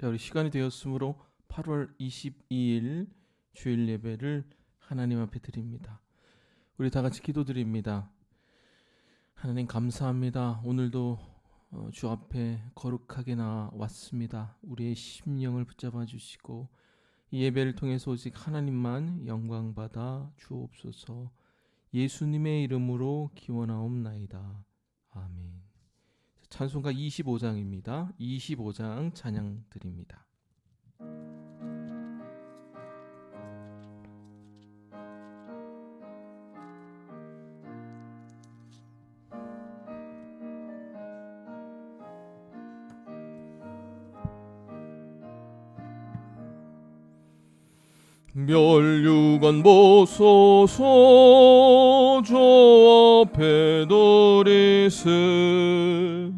우리 시간이 되었으므로 8월 22일 주일 예배를 하나님 앞에 드립니다. 우리 다 같이 기도드립니다. 하나님 감사합니다. 오늘도 주 앞에 거룩하게 나왔습니다. 우리의 심령을 붙잡아 주시고 이 예배를 통해서 오직 하나님만 영광받아 주옵소서. 예수님의 이름으로 기원하옵나이다. 아멘. 찬송가 25장입니다. 25장 찬양 드립니다. 멸류관 보소서 저 앞에 드리세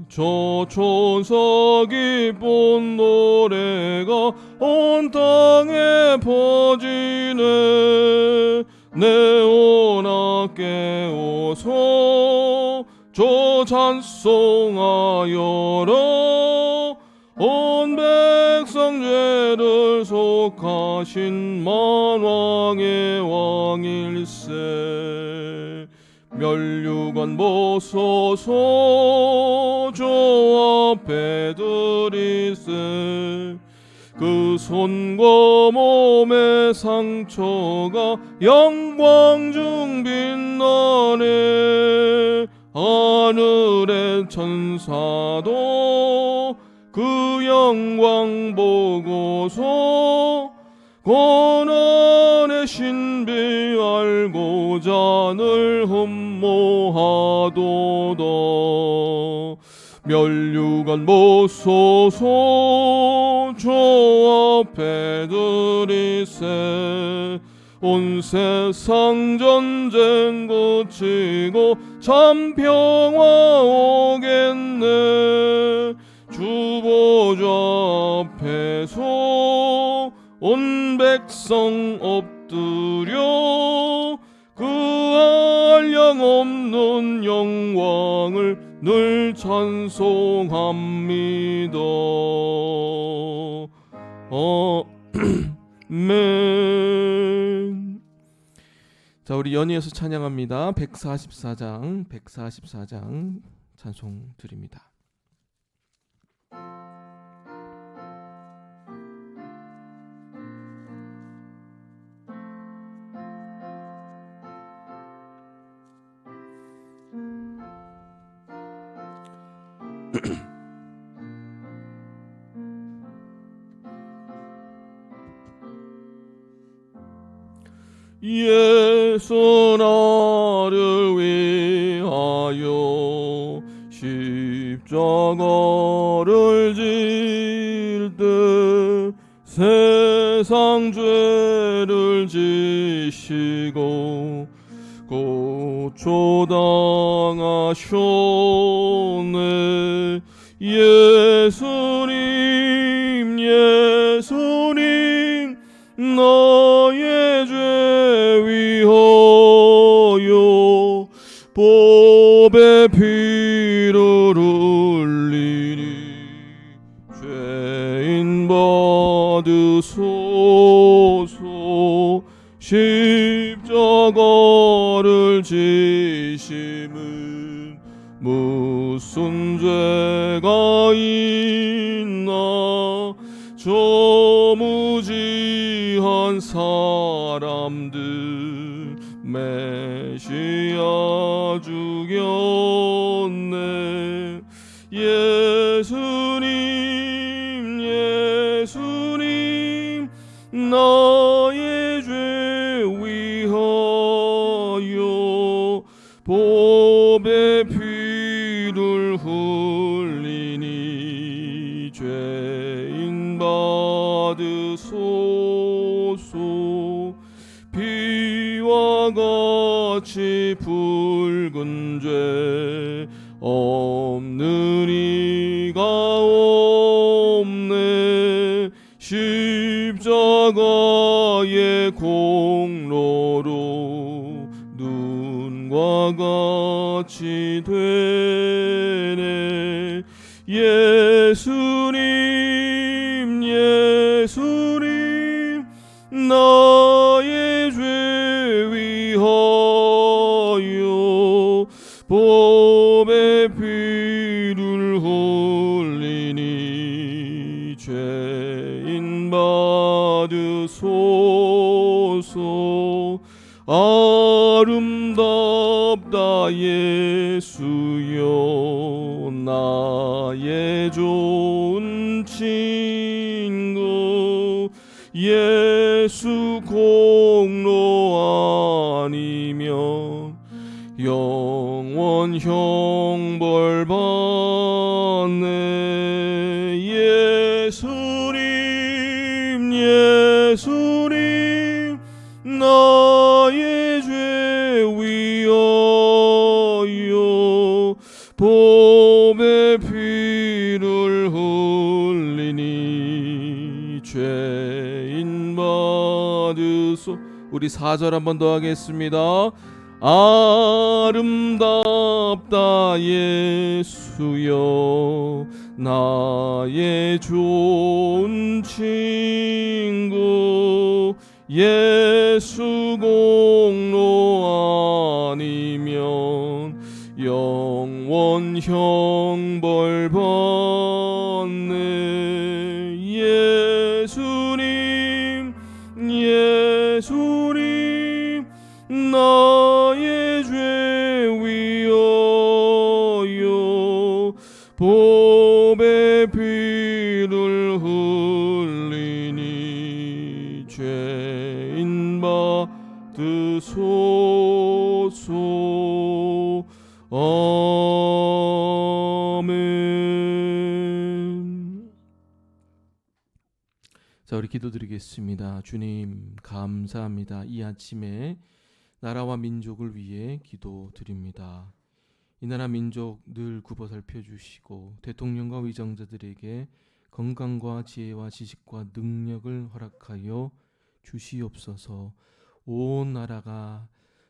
저 천사 기쁜 노래가 온 땅에 퍼지네 내오나 깨어서 저 찬송하여라 온 백성 죄를 속하신 만왕의 왕일세 멸류관 보소서 저 앞에 드리세 그 손과 몸의 상처가 영광 중 빛나네 하늘의 천사도 그 영광 보고서 고난의 신비 알고자 늘 흠모하도다 멸류관 보소서 저 앞에 드리세 온 세상 전쟁 그치고 참 평화 오겠네 주보좌 앞에서 온 백성 엎드려 그 한량 없는 영광을 늘 찬송합니다. 아멘. 자, 우리 연이어서 찬양합니다. 144장 찬송 드립니다. 예수 나를 위하여 십자가를 질 때 세상 죄를 지시고 고초당하셨네 예수님 나의 죄 위하여 법의 피를 흘리니 죄인 받으소서 십자가를 지심은 무슨 죄가 있나 저 무지한 사람들 메시아 죽였네 예수님 나의 죄 위하여 법의 피를 흘리니 죄인 받으소서 피와 같이 붉은 죄 없는 이가 없네 십자가의 공로로 눈과 같이 되네 예수님 예수님 나의 죄 위하여 보배 피를 흘리니 죄인 받으소서. 아름답다 예수여 나의 좋은 친구. 예수 공로 아니면 영원 형벌 받네. 예수님 예수님 나의 죄 위하여 보배 피를 흘리니 죄인 받으소. 우리 4절 한 번 더 하겠습니다. 아름답다 예수여 나의 좋은 친구. 예수 공로 아니면 영원 형벌 받네. 예수님 예수님 나의 죄 위하여 보배 피를 흘리니 죄인 받으소서. 아멘. 자, 우리 기도드리겠습니다. 주님 감사합니다. 이 아침에 나라와 민족을 위해 기도드립니다. 이 나라 민족 늘 굽어 살펴주시고 대통령과 위정자들에게 건강과 지혜와 지식과 능력을 허락하여 주시옵소서. 온 나라가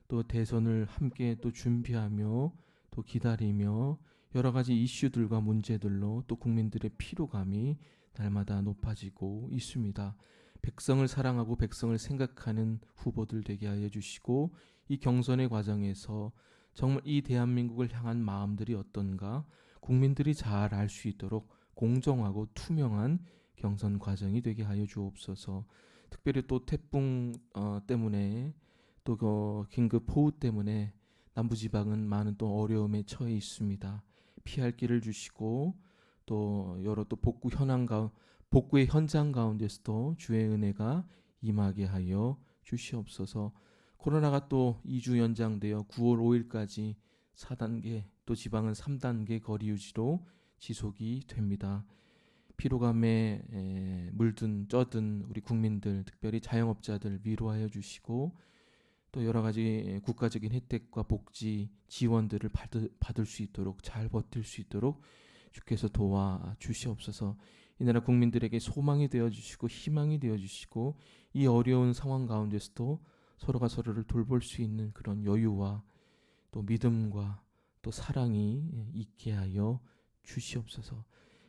또 대선을 함께 또 준비하며 또 기다리며 여러 가지 이슈들과 문제들로 또 국민들의 피로감이 날마다 높아지고 있습니다. 백성을 사랑하고 백성을 생각하는 후보들 되게 하여 주시고 이 경선의 과정에서 정말 이 대한민국을 향한 마음들이 어떤가 국민들이 잘 알 수 있도록 공정하고 투명한 경선 과정이 되게 하여 주옵소서. 특별히 또 태풍 때문에 또 그 긴급 폭우 때문에 남부지방은 많은 또 어려움에 처해 있습니다. 피할 길을 주시고 또 여러 또 복구의 현장 가운데서도 주의 은혜가 임하게 하여 주시옵소서. 코로나가 또 2주 연장되어 9월 5일까지 4단계 또 지방은 3단계 거리 유지로 지속이 됩니다. 피로감에 물든 쪄든 우리 국민들 특별히 자영업자들 위로하여 주시고 또 여러 가지 국가적인 혜택과 복지 지원들을 받을 수 있도록 잘 버틸 수 있도록 주께서 도와 주시옵소서. 이 나라 국민들에게 소망이 되어주시고 희망이 되어주시고 이 어려운 상황 가운데서도 서로가 서로를 돌볼 수 있는 그런 여유와 또 믿음과 또 사랑이 있게 하여 주시옵소서.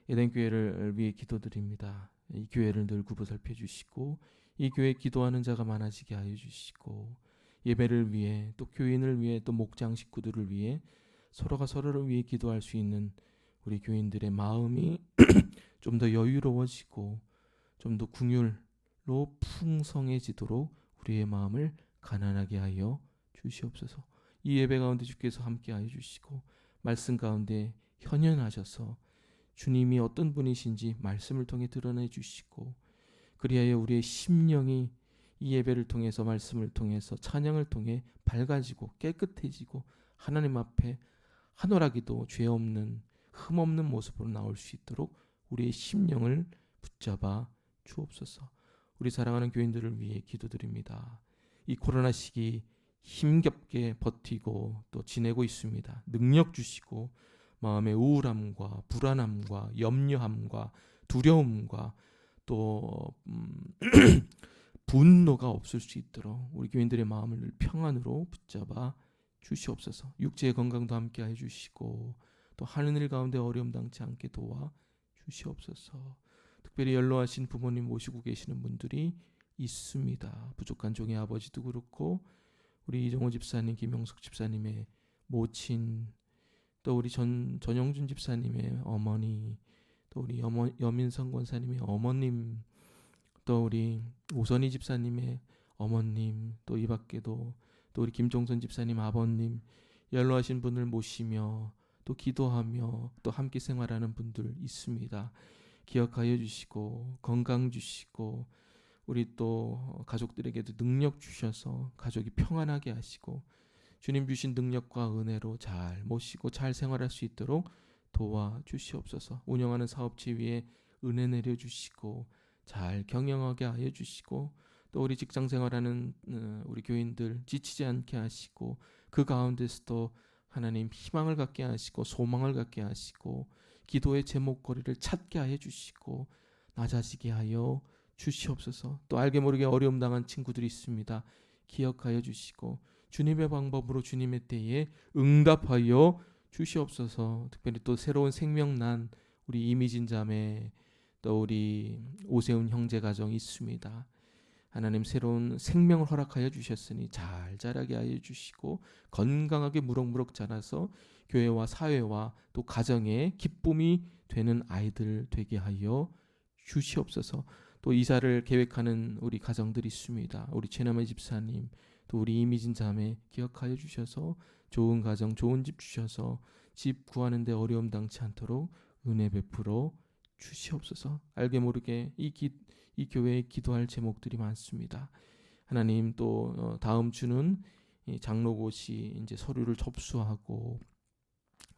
에덴교회를 위해 기도드립니다. 이 교회를 늘 굽어 살펴주시고 이 교회에 기도하는 자가 많아지게 하여 주시고 예배를 위해 또 교인을 위해 또 목장 식구들을 위해 서로가 서로를 위해 기도할 수 있는 우리 교인들의 마음이 좀 더 여유로워지고 좀 더 긍휼로 풍성해지도록 우리의 마음을 가난하게 하여 주시옵소서. 이 예배 가운데 주께서 함께 하여 주시고 말씀 가운데 현현하셔서 주님이 어떤 분이신지 말씀을 통해 드러내 주시고 그리하여 우리의 심령이 이 예배를 통해서 말씀을 통해서 찬양을 통해 밝아지고 깨끗해지고 하나님 앞에 하노라기도 죄 없는 흠 없는 모습으로 나올 수 있도록 우리의 심령을 붙잡아 주옵소서. 우리 사랑하는 교인들을 위해 기도드립니다. 이 코로나 시기 힘겹게 버티고 또 지내고 있습니다. 능력 주시고 마음의 우울함과 불안함과 염려함과 두려움과 또 분노가 없을 수 있도록 우리 교인들의 마음을 늘 평안으로 붙잡아 주시옵소서. 육체의 건강도 함께 해주시고 또 하늘 가운데 어려움 당치 않게 도와 주시옵소서. 특별히 연로하신 부모님 모시고 계시는 분들이 있습니다. 부족한 종의 아버지도 그렇고 우리 이정호 집사님, 김영숙 집사님의 모친, 또 우리 전영준 집사님의 어머니, 또 우리 여민성 권사님의 어머님, 또 우리 오선희 집사님의 어머님, 또 이 밖에도 또 우리 김종선 집사님 아버님, 연로하신 분을 모시며 또 기도하며 또 함께 생활하는 분들 있습니다. 기억하여 주시고 건강 주시고 우리 또 가족들에게도 능력 주셔서 가족이 평안하게 하시고 주님 주신 능력과 은혜로 잘 모시고 잘 생활할 수 있도록 도와주시옵소서. 운영하는 사업체 위에 은혜 내려주시고 잘 경영하게 하여 주시고 또 우리 직장 생활하는 우리 교인들 지치지 않게 하시고 그 가운데서도 하나님 희망을 갖게 하시고 소망을 갖게 하시고 기도의 제목거리를 찾게 하여 주시고 낮아지게 하여 주시옵소서. 또 알게 모르게 어려움 당한 친구들이 있습니다. 기억하여 주시고 주님의 방법으로 주님의 때에 응답하여 주시옵소서. 특별히 또 새로운 생명 난 우리 이미진 자매 또 우리 오세훈 형제 가정 있습니다. 하나님 새로운 생명을 허락하여 주셨으니 잘 자라게 하여 주시고 건강하게 무럭무럭 자라서 교회와 사회와 또 가정에 기쁨이 되는 아이들 되게 하여 주시옵소서. 또 이사를 계획하는 우리 가정들이 있습니다. 우리 최남의 집사님 또 우리 이미진 자매 기억하여 주셔서 좋은 가정 좋은 집 주셔서 집 구하는 데 어려움 당치 않도록 은혜 베풀어 주시옵소서. 알게 모르게 이 교회에 기도할 제목들이 많습니다. 하나님 또 다음 주는 장로고시 이제 서류를 접수하고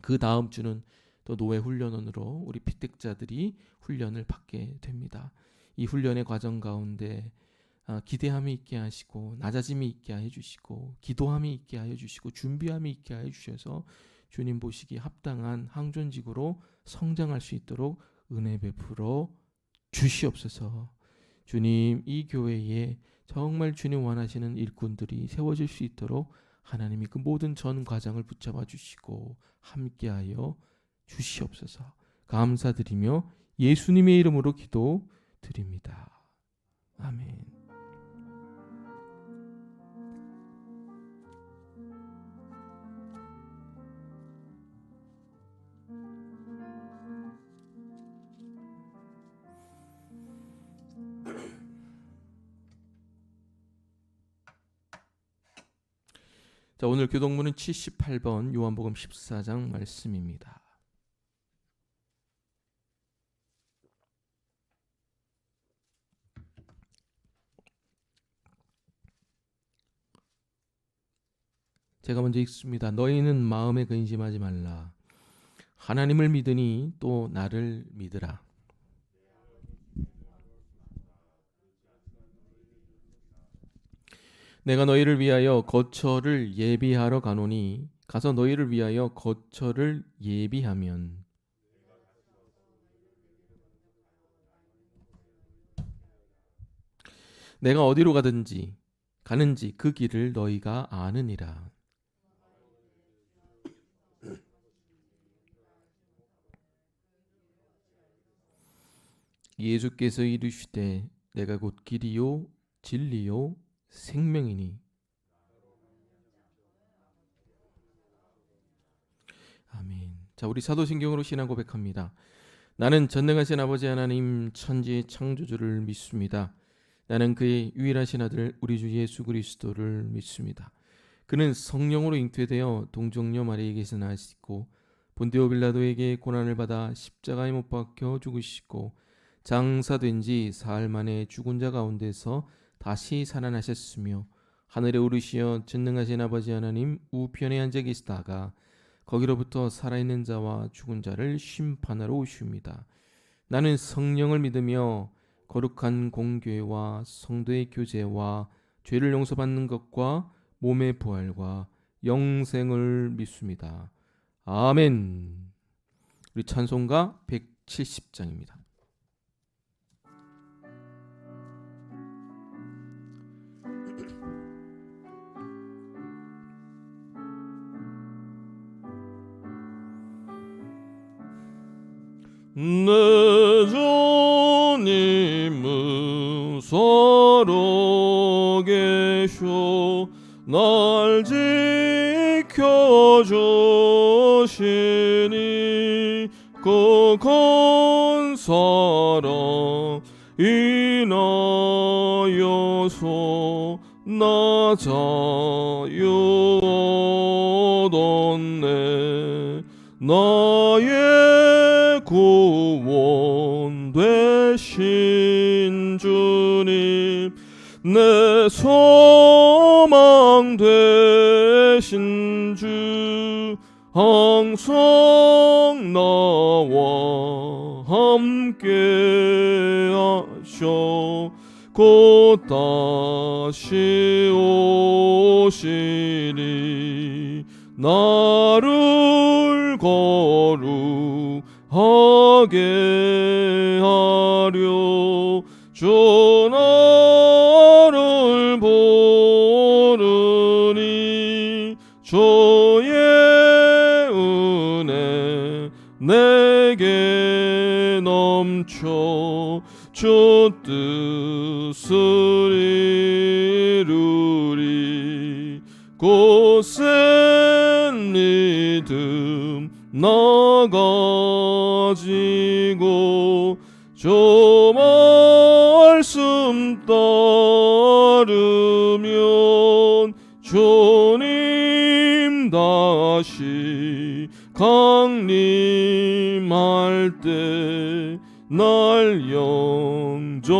그 다음 주는 또 노예 훈련원으로 우리 피택자들이 훈련을 받게 됩니다. 이 훈련의 과정 가운데 기대함이 있게 하시고 낮아짐이 있게 하여 주시고 기도함이 있게 하여 주시고 준비함이 있게 하여 주셔서 주님 보시기에 합당한 항존직으로 성장할 수 있도록 은혜 베풀어 주시옵소서. 주님 이 교회에 정말 주님 원하시는 일꾼들이 세워질 수 있도록 하나님이 그 모든 전 과정을 붙잡아 주시고 함께하여 주시옵소서. 감사드리며 예수님의 이름으로 기도드립니다. 아멘. 자, 오늘 교독문은 78번 요한복음 14장 말씀입니다. 제가 먼저 읽습니다. 너희는 마음에 근심하지 말라. 하나님을 믿으니 또 나를 믿으라. 내가 너희를 위하여 거처를 예비하러 가노니 가서 너희를 위하여 거처를 예비하면 내가 어디로 가는지 그 길을 너희가 아느니라. 예수께서 이르시되 내가 곧 길이요 진리요 생명이니. 아멘. 자, 우리 사도신경으로 신앙 고백합니다. 나는 전능하신 아버지 하나님 천지의 창조주를 믿습니다. 나는 그의 유일하신 아들 우리 주 예수 그리스도를 믿습니다. 그는 성령으로 잉태되어 동정녀 마리에게서 나시고 본디오 빌라도에게 고난을 받아 십자가에 못 박혀 죽으시고 장사된 지 사흘 만에 죽은 자 가운데서 다시 살아나셨으며 하늘에 오르시어 전능하신 아버지 하나님 우편에 앉아 계시다가 거기로부터 살아있는 자와 죽은 자를 심판하러 오십니다. 나는 성령을 믿으며 거룩한 공교회와 성도의 교제와 죄를 용서받는 것과 몸의 부활과 영생을 믿습니다. 아멘. 우리 찬송가 170장입니다. 내 주님 서로 계셔 날 지켜주시니 그 큰 사랑 인하여서 나 자유 얻었네. 나의 구원 되신 주님 내 소망 되신 주 항상 나와 함께 하셔 곧 다시 오시리 나를 거룩하게 하려 주 나를 부르니 주의 은혜 내게 넘쳐 주 뜻을 이루리 곧센 믿음 나가지고 주 말씀 따르면 주님 다시 강림할 때 날 영접하시.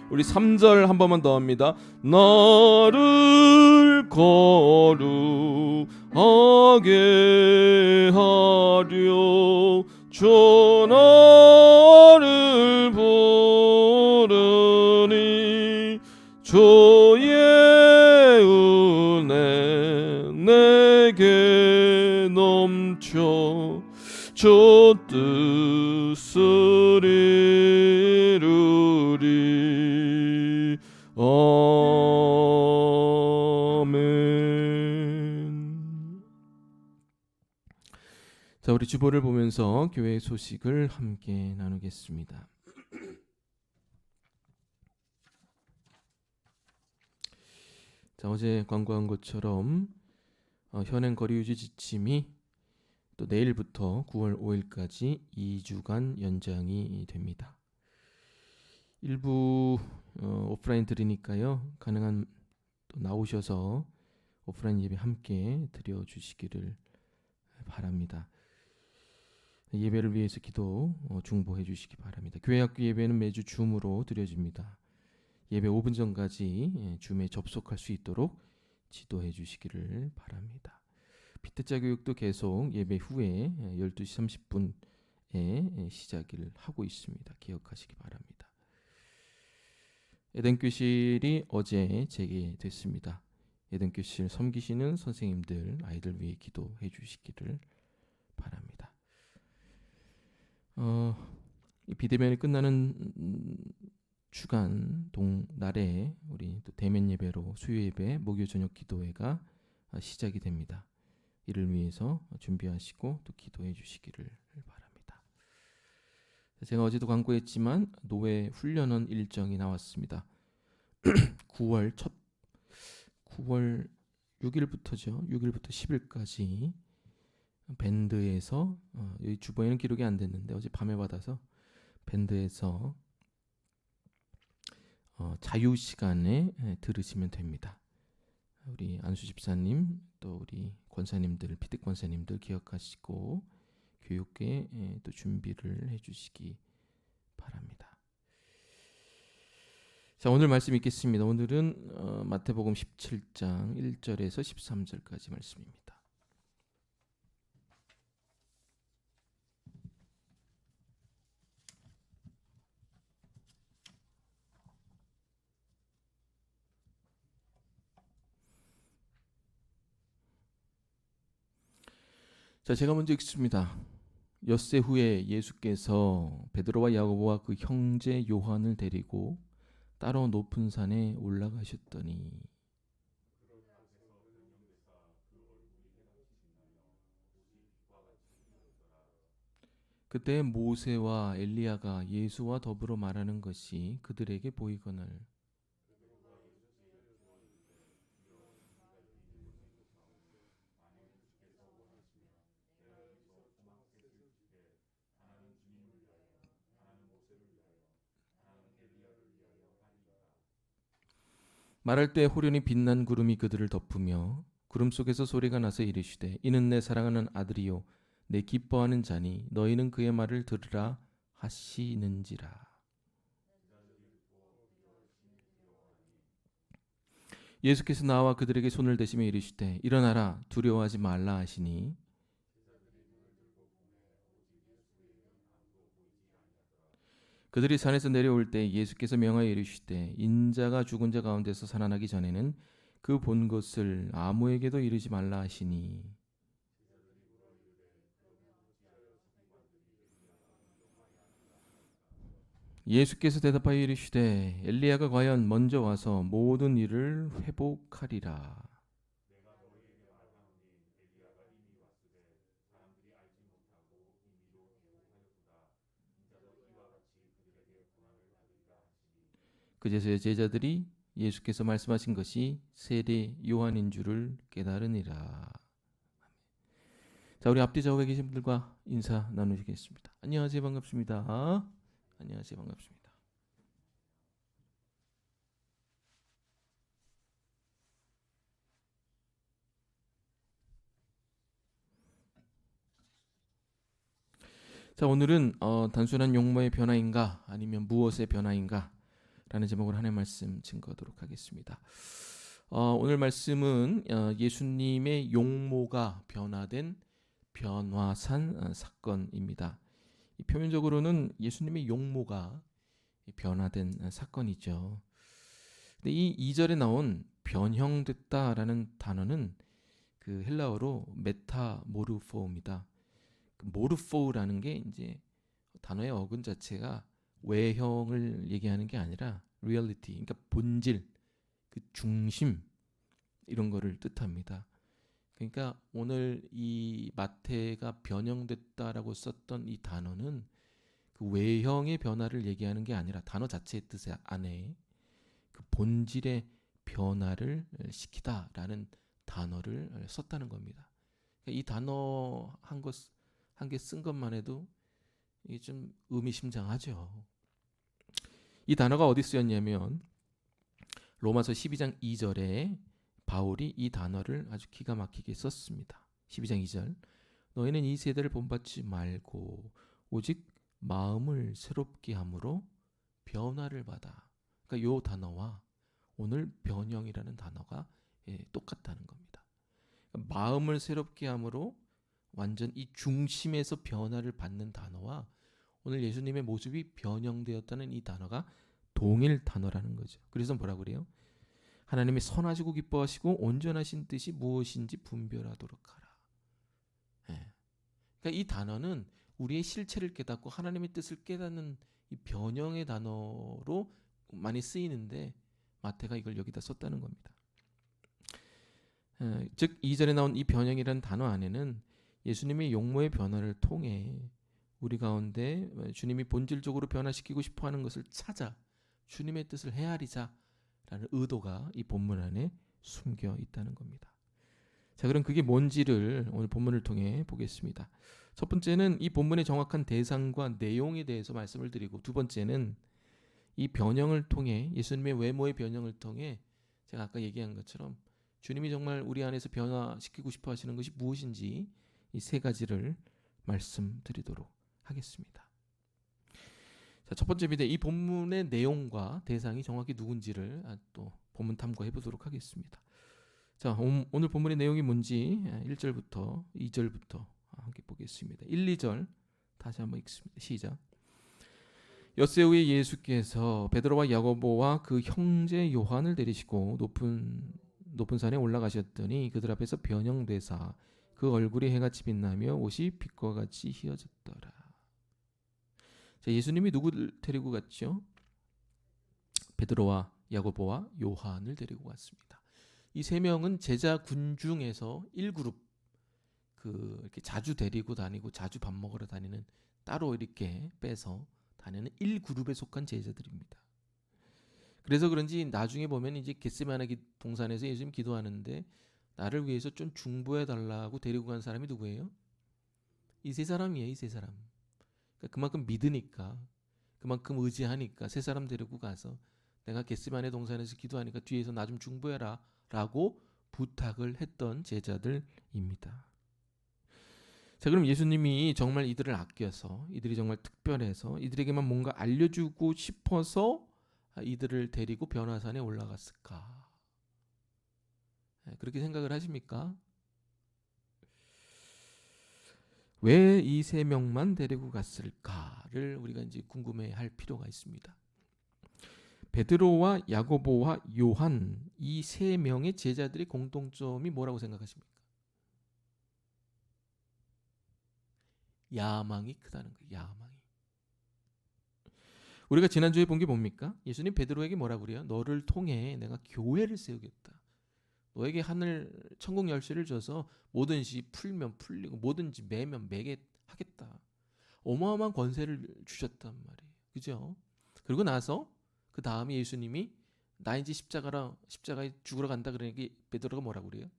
우리 3절 한 번만 더 합니다. 나를 거룩하게 하려 주 나를 부르니 주의 은혜 내게 넘쳐 주 뜻을 이루리. 아멘. 자, 우리 주보를 보면서 교회의 소식을 함께 나누겠습니다. 자, 어제 광고한 것처럼 현행 거리 유지 지침이 또 내일부터 9월 5일까지 2주간 연장이 됩니다. 일부 오프라인 드리니까요. 가능한 또 나오셔서 오프라인 예배 함께 드려주시기를 바랍니다. 예배를 위해서 기도 중보해 주시기 바랍니다. 교회 학교 예배는 매주 줌으로 드려집니다. 예배 5분 전까지 줌에 접속할 수 있도록 지도해 주시기를 바랍니다. 피트자 교육도 계속 예배 후에 12시 30분에 시작을 하고 있습니다. 기억하시기 바랍니다. 에덴교실이 어제 재개됐습니다. 에덴교실 섬기시는 선생님들 아이들 위해 기도해 주시기를 바랍니다. 이 비대면이 끝나는 주간 동날에 우리 또 대면 예배로 수요 예배, 목요 저녁 기도회가 시작이 됩니다. 이를 위해서 준비하시고 또 기도해 주시기를 바랍니다. 제가 어제도 광고했지만 노회 훈련원 일정이 나왔습니다. 9월 6일부터죠. 6일부터 10일까지 밴드에서 여기 주보에는 기록이 안 됐는데 어제 밤에 받아서 밴드에서 자유 시간에 들으시면 됩니다. 우리 안수 집사님 또 우리 권사님들, 피드 권사님들 기억하시고 교육에 또 준비를 해주시기 바랍니다. 자, 오늘 말씀 읽겠습니다. 오늘은 마태복음 17장 1절에서 13절까지 말씀입니다. 자, 제가 먼저 읽습니다. 엿새 후에 예수께서 베드로와 야고보와 그 형제 요한을 데리고 따로 높은 산에 올라가셨더니 그때 모세와 엘리야가 예수와 더불어 말하는 것이 그들에게 보이거늘 말할 때 호련히 빛난 구름이 그들을 덮으며 구름 속에서 소리가 나서 이르시되 이는 내 사랑하는 아들이요 내 기뻐하는 자니 너희는 그의 말을 들으라 하시는지라. 예수께서 나와 그들에게 손을 대시며 이르시되 일어나라 두려워하지 말라 하시니 그들이 산에서 내려올 때 예수께서 명하여 이르시되 인자가 죽은 자 가운데서 살아나기 전에는 그 본 것을 아무에게도 이르지 말라 하시니 예수께서 대답하여 이르시되 엘리야가 과연 먼저 와서 모든 일을 회복하리라. 그제서야 제자들이 예수께서 말씀하신 것이 세례 요한인 줄을 깨달으니라. 자, 우리 앞뒤 좌우에 계신 분들과 인사 나누시겠습니다. 안녕하세요, 반갑습니다. 안녕하세요, 반갑습니다. 자, 오늘은 단순한 용모의 변화인가 아니면 무엇의 변화인가 라는 제목으로 하나의 말씀 증거하도록 하겠습니다. 오늘 말씀은 예수님의 용모가 변화된 변화산 사건입니다. 표면적으로는 예수님의 용모가 변화된 사건이죠. 근데 이 2절에 나온 변형됐다라는 단어는 그 헬라어로 메타모르포입니다. 그 모르포라는 게 이제 단어의 어근 자체가 외형을 얘기하는 게 아니라 리얼리티, 그러니까 본질, 그 중심 이런 거를 뜻합니다. 그러니까 오늘 이 마태가 변형됐다라고 썼던 이 단어는 그 외형의 변화를 얘기하는 게 아니라 단어 자체의 뜻 안에 그 본질의 변화를 시키다라는 단어를 썼다는 겁니다. 그러니까 이 단어 한 개 쓴 것만 해도 이게 좀 의미심장하죠. 이 단어가 어디 쓰였냐면 로마서 12장 2절에 바울이 이 단어를 아주 기가 막히게 썼습니다. 12장 2절 너희는 이 세대를 본받지 말고 오직 마음을 새롭게 함으로 변화를 받아. 그러니까 요 단어와 오늘 변형이라는 단어가 똑같다는 겁니다. 그러니까 마음을 새롭게 함으로 완전 이 중심에서 변화를 받는 단어와 오늘 예수님의 모습이 변형되었다는 이 단어가 동일 단어라는 거죠. 그래서 뭐라 그래요? 하나님이 선하시고 기뻐하시고 온전하신 뜻이 무엇인지 분별하도록 하라. 예. 그러니까 이 단어는 우리의 실체를 깨닫고 하나님의 뜻을 깨닫는 이 변형의 단어로 많이 쓰이는데 마태가 이걸 여기다 썼다는 겁니다. 즉 2절에 나온 이 변형이라는 단어 안에는 예수님의 용모의 변화를 통해 우리 가운데 주님이 본질적으로 변화시키고 싶어하는 것을 찾아 주님의 뜻을 헤아리자라는 의도가 이 본문 안에 숨겨 있다는 겁니다. 자, 그럼 그게 뭔지를 오늘 본문을 통해 보겠습니다. 첫 번째는 이 본문의 정확한 대상과 내용에 대해서 말씀을 드리고, 두 번째는 이 변형을 통해 예수님의 외모의 변형을 통해 제가 아까 얘기한 것처럼 주님이 정말 우리 안에서 변화시키고 싶어 하시는 것이 무엇인지 이 세 가지를 말씀드리도록 하겠습니다. 자, 첫 번째입니다. 이 본문의 내용과 대상이 정확히 누군지를 또 본문 탐구해 보도록 하겠습니다. 자, 오늘 본문의 내용이 뭔지 1절부터 2절부터 함께 보겠습니다. 1, 2절 다시 한번 읽습니다. 시작. 엿새 후에 예수께서 베드로와 야고보와 그 형제 요한을 데리시고 높은 산에 올라가셨더니 그들 앞에서 변형되사 그 얼굴이 해같이 빛나며 옷이 빛과 같이 희어졌더라. 자, 예수님이 누구를 데리고 갔죠? 베드로와 야고보와 요한을 데리고 갔습니다. 이 세 명은 제자 군 중에서 1그룹, 이렇게 자주 데리고 다니고 자주 밥 먹으러 다니는 따로 이렇게 빼서 다니는 1그룹에 속한 제자들입니다. 그래서 그런지 나중에 보면 이제 겟세마네 동산에서 예수님 기도하는데 나를 위해서 좀 중보해 달라고 데리고 간 사람이 누구예요? 이 세 사람이에요. 이 세 사람. 그러니까 그만큼 믿으니까, 그만큼 의지하니까 세 사람 데리고 가서 내가 겟세마네 동산에서 기도하니까 뒤에서 나 좀 중보해라 라고 부탁을 했던 제자들입니다. 자, 그럼 예수님이 정말 이들을 아껴서, 이들이 정말 특별해서 이들에게만 뭔가 알려주고 싶어서 이들을 데리고 변화산에 올라갔을까? 그렇게 생각을 하십니까? 왜 이 세 명만 데리고 갔을까를 우리가 이제 궁금해할 필요가 있습니다. 베드로와 야고보와 요한 이 세 명의 제자들의 공통점이 뭐라고 생각하십니까? 야망이 크다는 거예요. 야망이. 우리가 지난주에 본 게 뭡니까? 예수님 베드로에게 뭐라고 그래요? 너를 통해 내가 교회를 세우겠다. 너에게 하늘 천국 열쇠를 줘서 뭐든지 풀면 풀리고 뭐든지 매면 매게 하겠다. 어마어마한 권세를 주셨단 말이에요. 그죠? 그리고 나서 그 다음에 예수님이 나 이제 십자가에 죽으러 간다 그러니까 베드로가 뭐라고 그래요?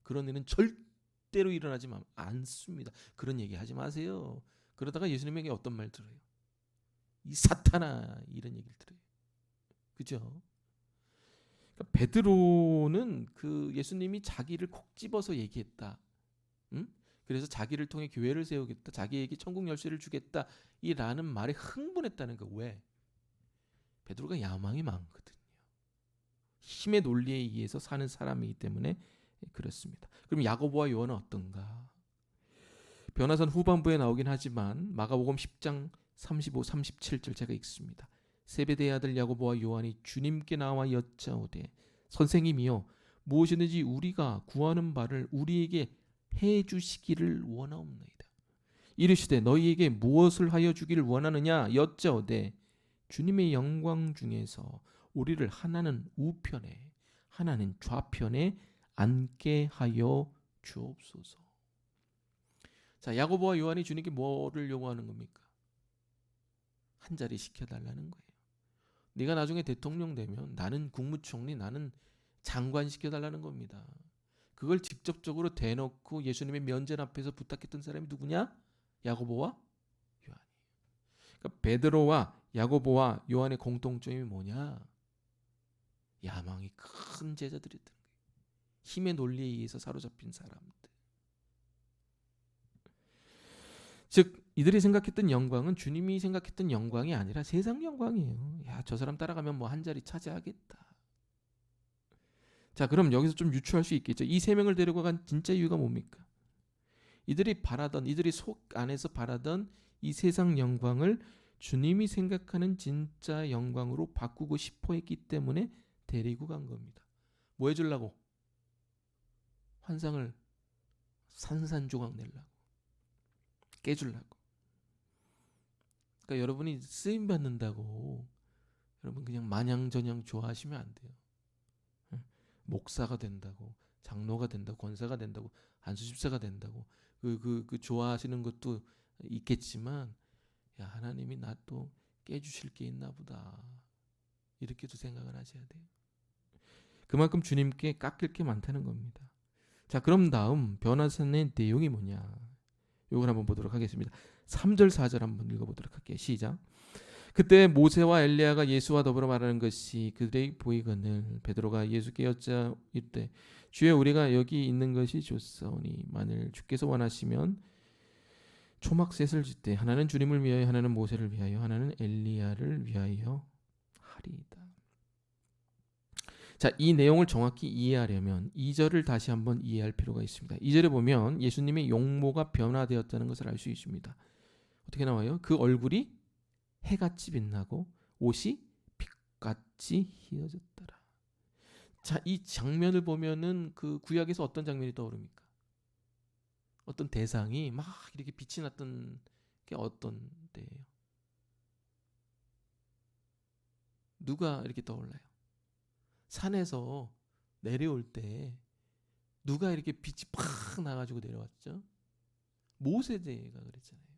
그런 일은 절대로 일어나지 않습니다. 그런 얘기 하지 마세요. 그러다가 예수님에게 어떤 말 들어요? 이 사탄아, 이런 얘기를 들어요. 그죠? 그러니까 베드로는 그 예수님이 자기를 콕 집어서 얘기했다. 응? 그래서 자기를 통해 교회를 세우겠다. 자기에게 천국 열쇠를 주겠다. 이라는 말에 흥분했다는 거. 왜? 베드로가 야망이 많거든요. 힘의 논리에 의해서 사는 사람이기 때문에 그렇습니다. 그럼 야고보와 요한은 어떤가? 변화산 후반부에 나오긴 하지만 마가복음 10장 35, 37절 제가 읽습니다. 세베대의 아들 야고보와 요한이 주님께 나와 여짜오되 선생님이여 무엇이든지 우리가 구하는 바를 우리에게 해 주시기를 원하옵나이다. 이르시되 너희에게 무엇을 하여 주기를 원하느냐 여짜오되 주님의 영광 중에서 우리를 하나는 우편에 하나는 좌편에 앉게 하여 주옵소서. 자, 야고보와 요한이 주님께 뭐를 요구하는 겁니까? 한 자리 시켜달라는 거예요. 네가 나중에 대통령 되면 나는 국무총리, 나는 장관 시켜달라는 겁니다. 그걸 직접적으로 대놓고 예수님의 면전 앞에서 부탁했던 사람이 누구냐? 야고보와 요한이. 그러니까 베드로와 야고보와 요한의 공통점이 뭐냐? 야망이 큰 제자들이었던 거예요. 힘의 논리에 의해서 사로잡힌 사람들. 즉 이들이 생각했던 영광은 주님이 생각했던 영광이 아니라 세상 영광이에요. 야, 저 사람 따라가면 뭐 한 자리 차지하겠다. 자, 그럼 여기서 좀 유추할 수 있겠죠. 이 세 명을 데리고 간 진짜 이유가 뭡니까? 이들이 속 안에서 바라던 이 세상 영광을 주님이 생각하는 진짜 영광으로 바꾸고 싶어 했기 때문에 데리고 간 겁니다. 뭐 해주려고? 환상을 산산조각 내려고, 깨주려고. 그러니까 여러분이 쓰임 받는다고 여러분 그냥 마냥저냥 좋아하시면 안 돼요. 목사가 된다고, 장로가 된다고, 권사가 된다고, 안수집사가 된다고 그 좋아하시는 것도 있겠지만, 야, 하나님이 나 또 깨주실 게 있나 보다, 이렇게도 생각을 하셔야 돼요. 그만큼 주님께 깎일 게 많다는 겁니다. 자, 그럼 다음 변화산의 내용이 뭐냐, 이걸 한번 보도록 하겠습니다. 3절 4절 한번 읽어보도록 할게요. 시작. 그때 모세와 엘리야가 예수와 더불어 말하는 것이 그들에게 보이거늘 베드로가 예수께 여짜이르되 주여 우리가 여기 있는 것이 좋사오니 만일 주께서 원하시면 초막셋을 짓되 하나는 주님을 위하여 하나는 모세를 위하여 하나는 엘리야를 위하여 하리이다. 자, 이 내용을 정확히 이해하려면 2절을 다시 한번 이해할 필요가 있습니다. 2절에 보면 예수님의 용모가 변화되었다는 것을 알 수 있습니다. 어떻게 나와요? 그 얼굴이 해같이 빛나고 옷이 빛같이 희어졌더라. 자, 이 장면을 보면은 그 구약에서 어떤 장면이 떠오릅니까? 어떤 대상이 막 이렇게 빛이 났던 게 어떤 때예요? 누가 이렇게 떠올라요? 산에서 내려올 때 누가 이렇게 빛이 팍 나가지고 내려왔죠? 모세가 그랬잖아요.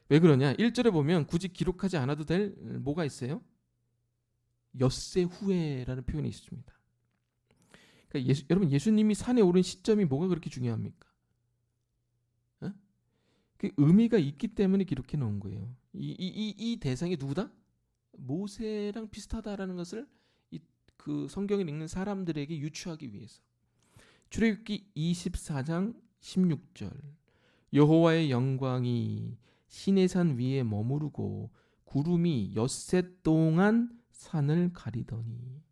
왜 그러냐? 1절에 보면 굳이 기록하지 않아도 될 뭐가 있어요? 엿새 후에라는 표현이 있습니다. 그러니까 여러분 예수님이 산에 오른 시점이 뭐가 그렇게 중요합니까? 어? 그 의미가 있기 때문에 기록해 놓은 거예요. 이 대상이 누구다? 모세랑 비슷하다라는 것을 그 성경을 읽는 사람들에게 유추하기 위해서. 출애굽기 24장 16절 여호와의 영광이 시내산 위에 머무르고 구름이 엿새 동안 산을 가리더니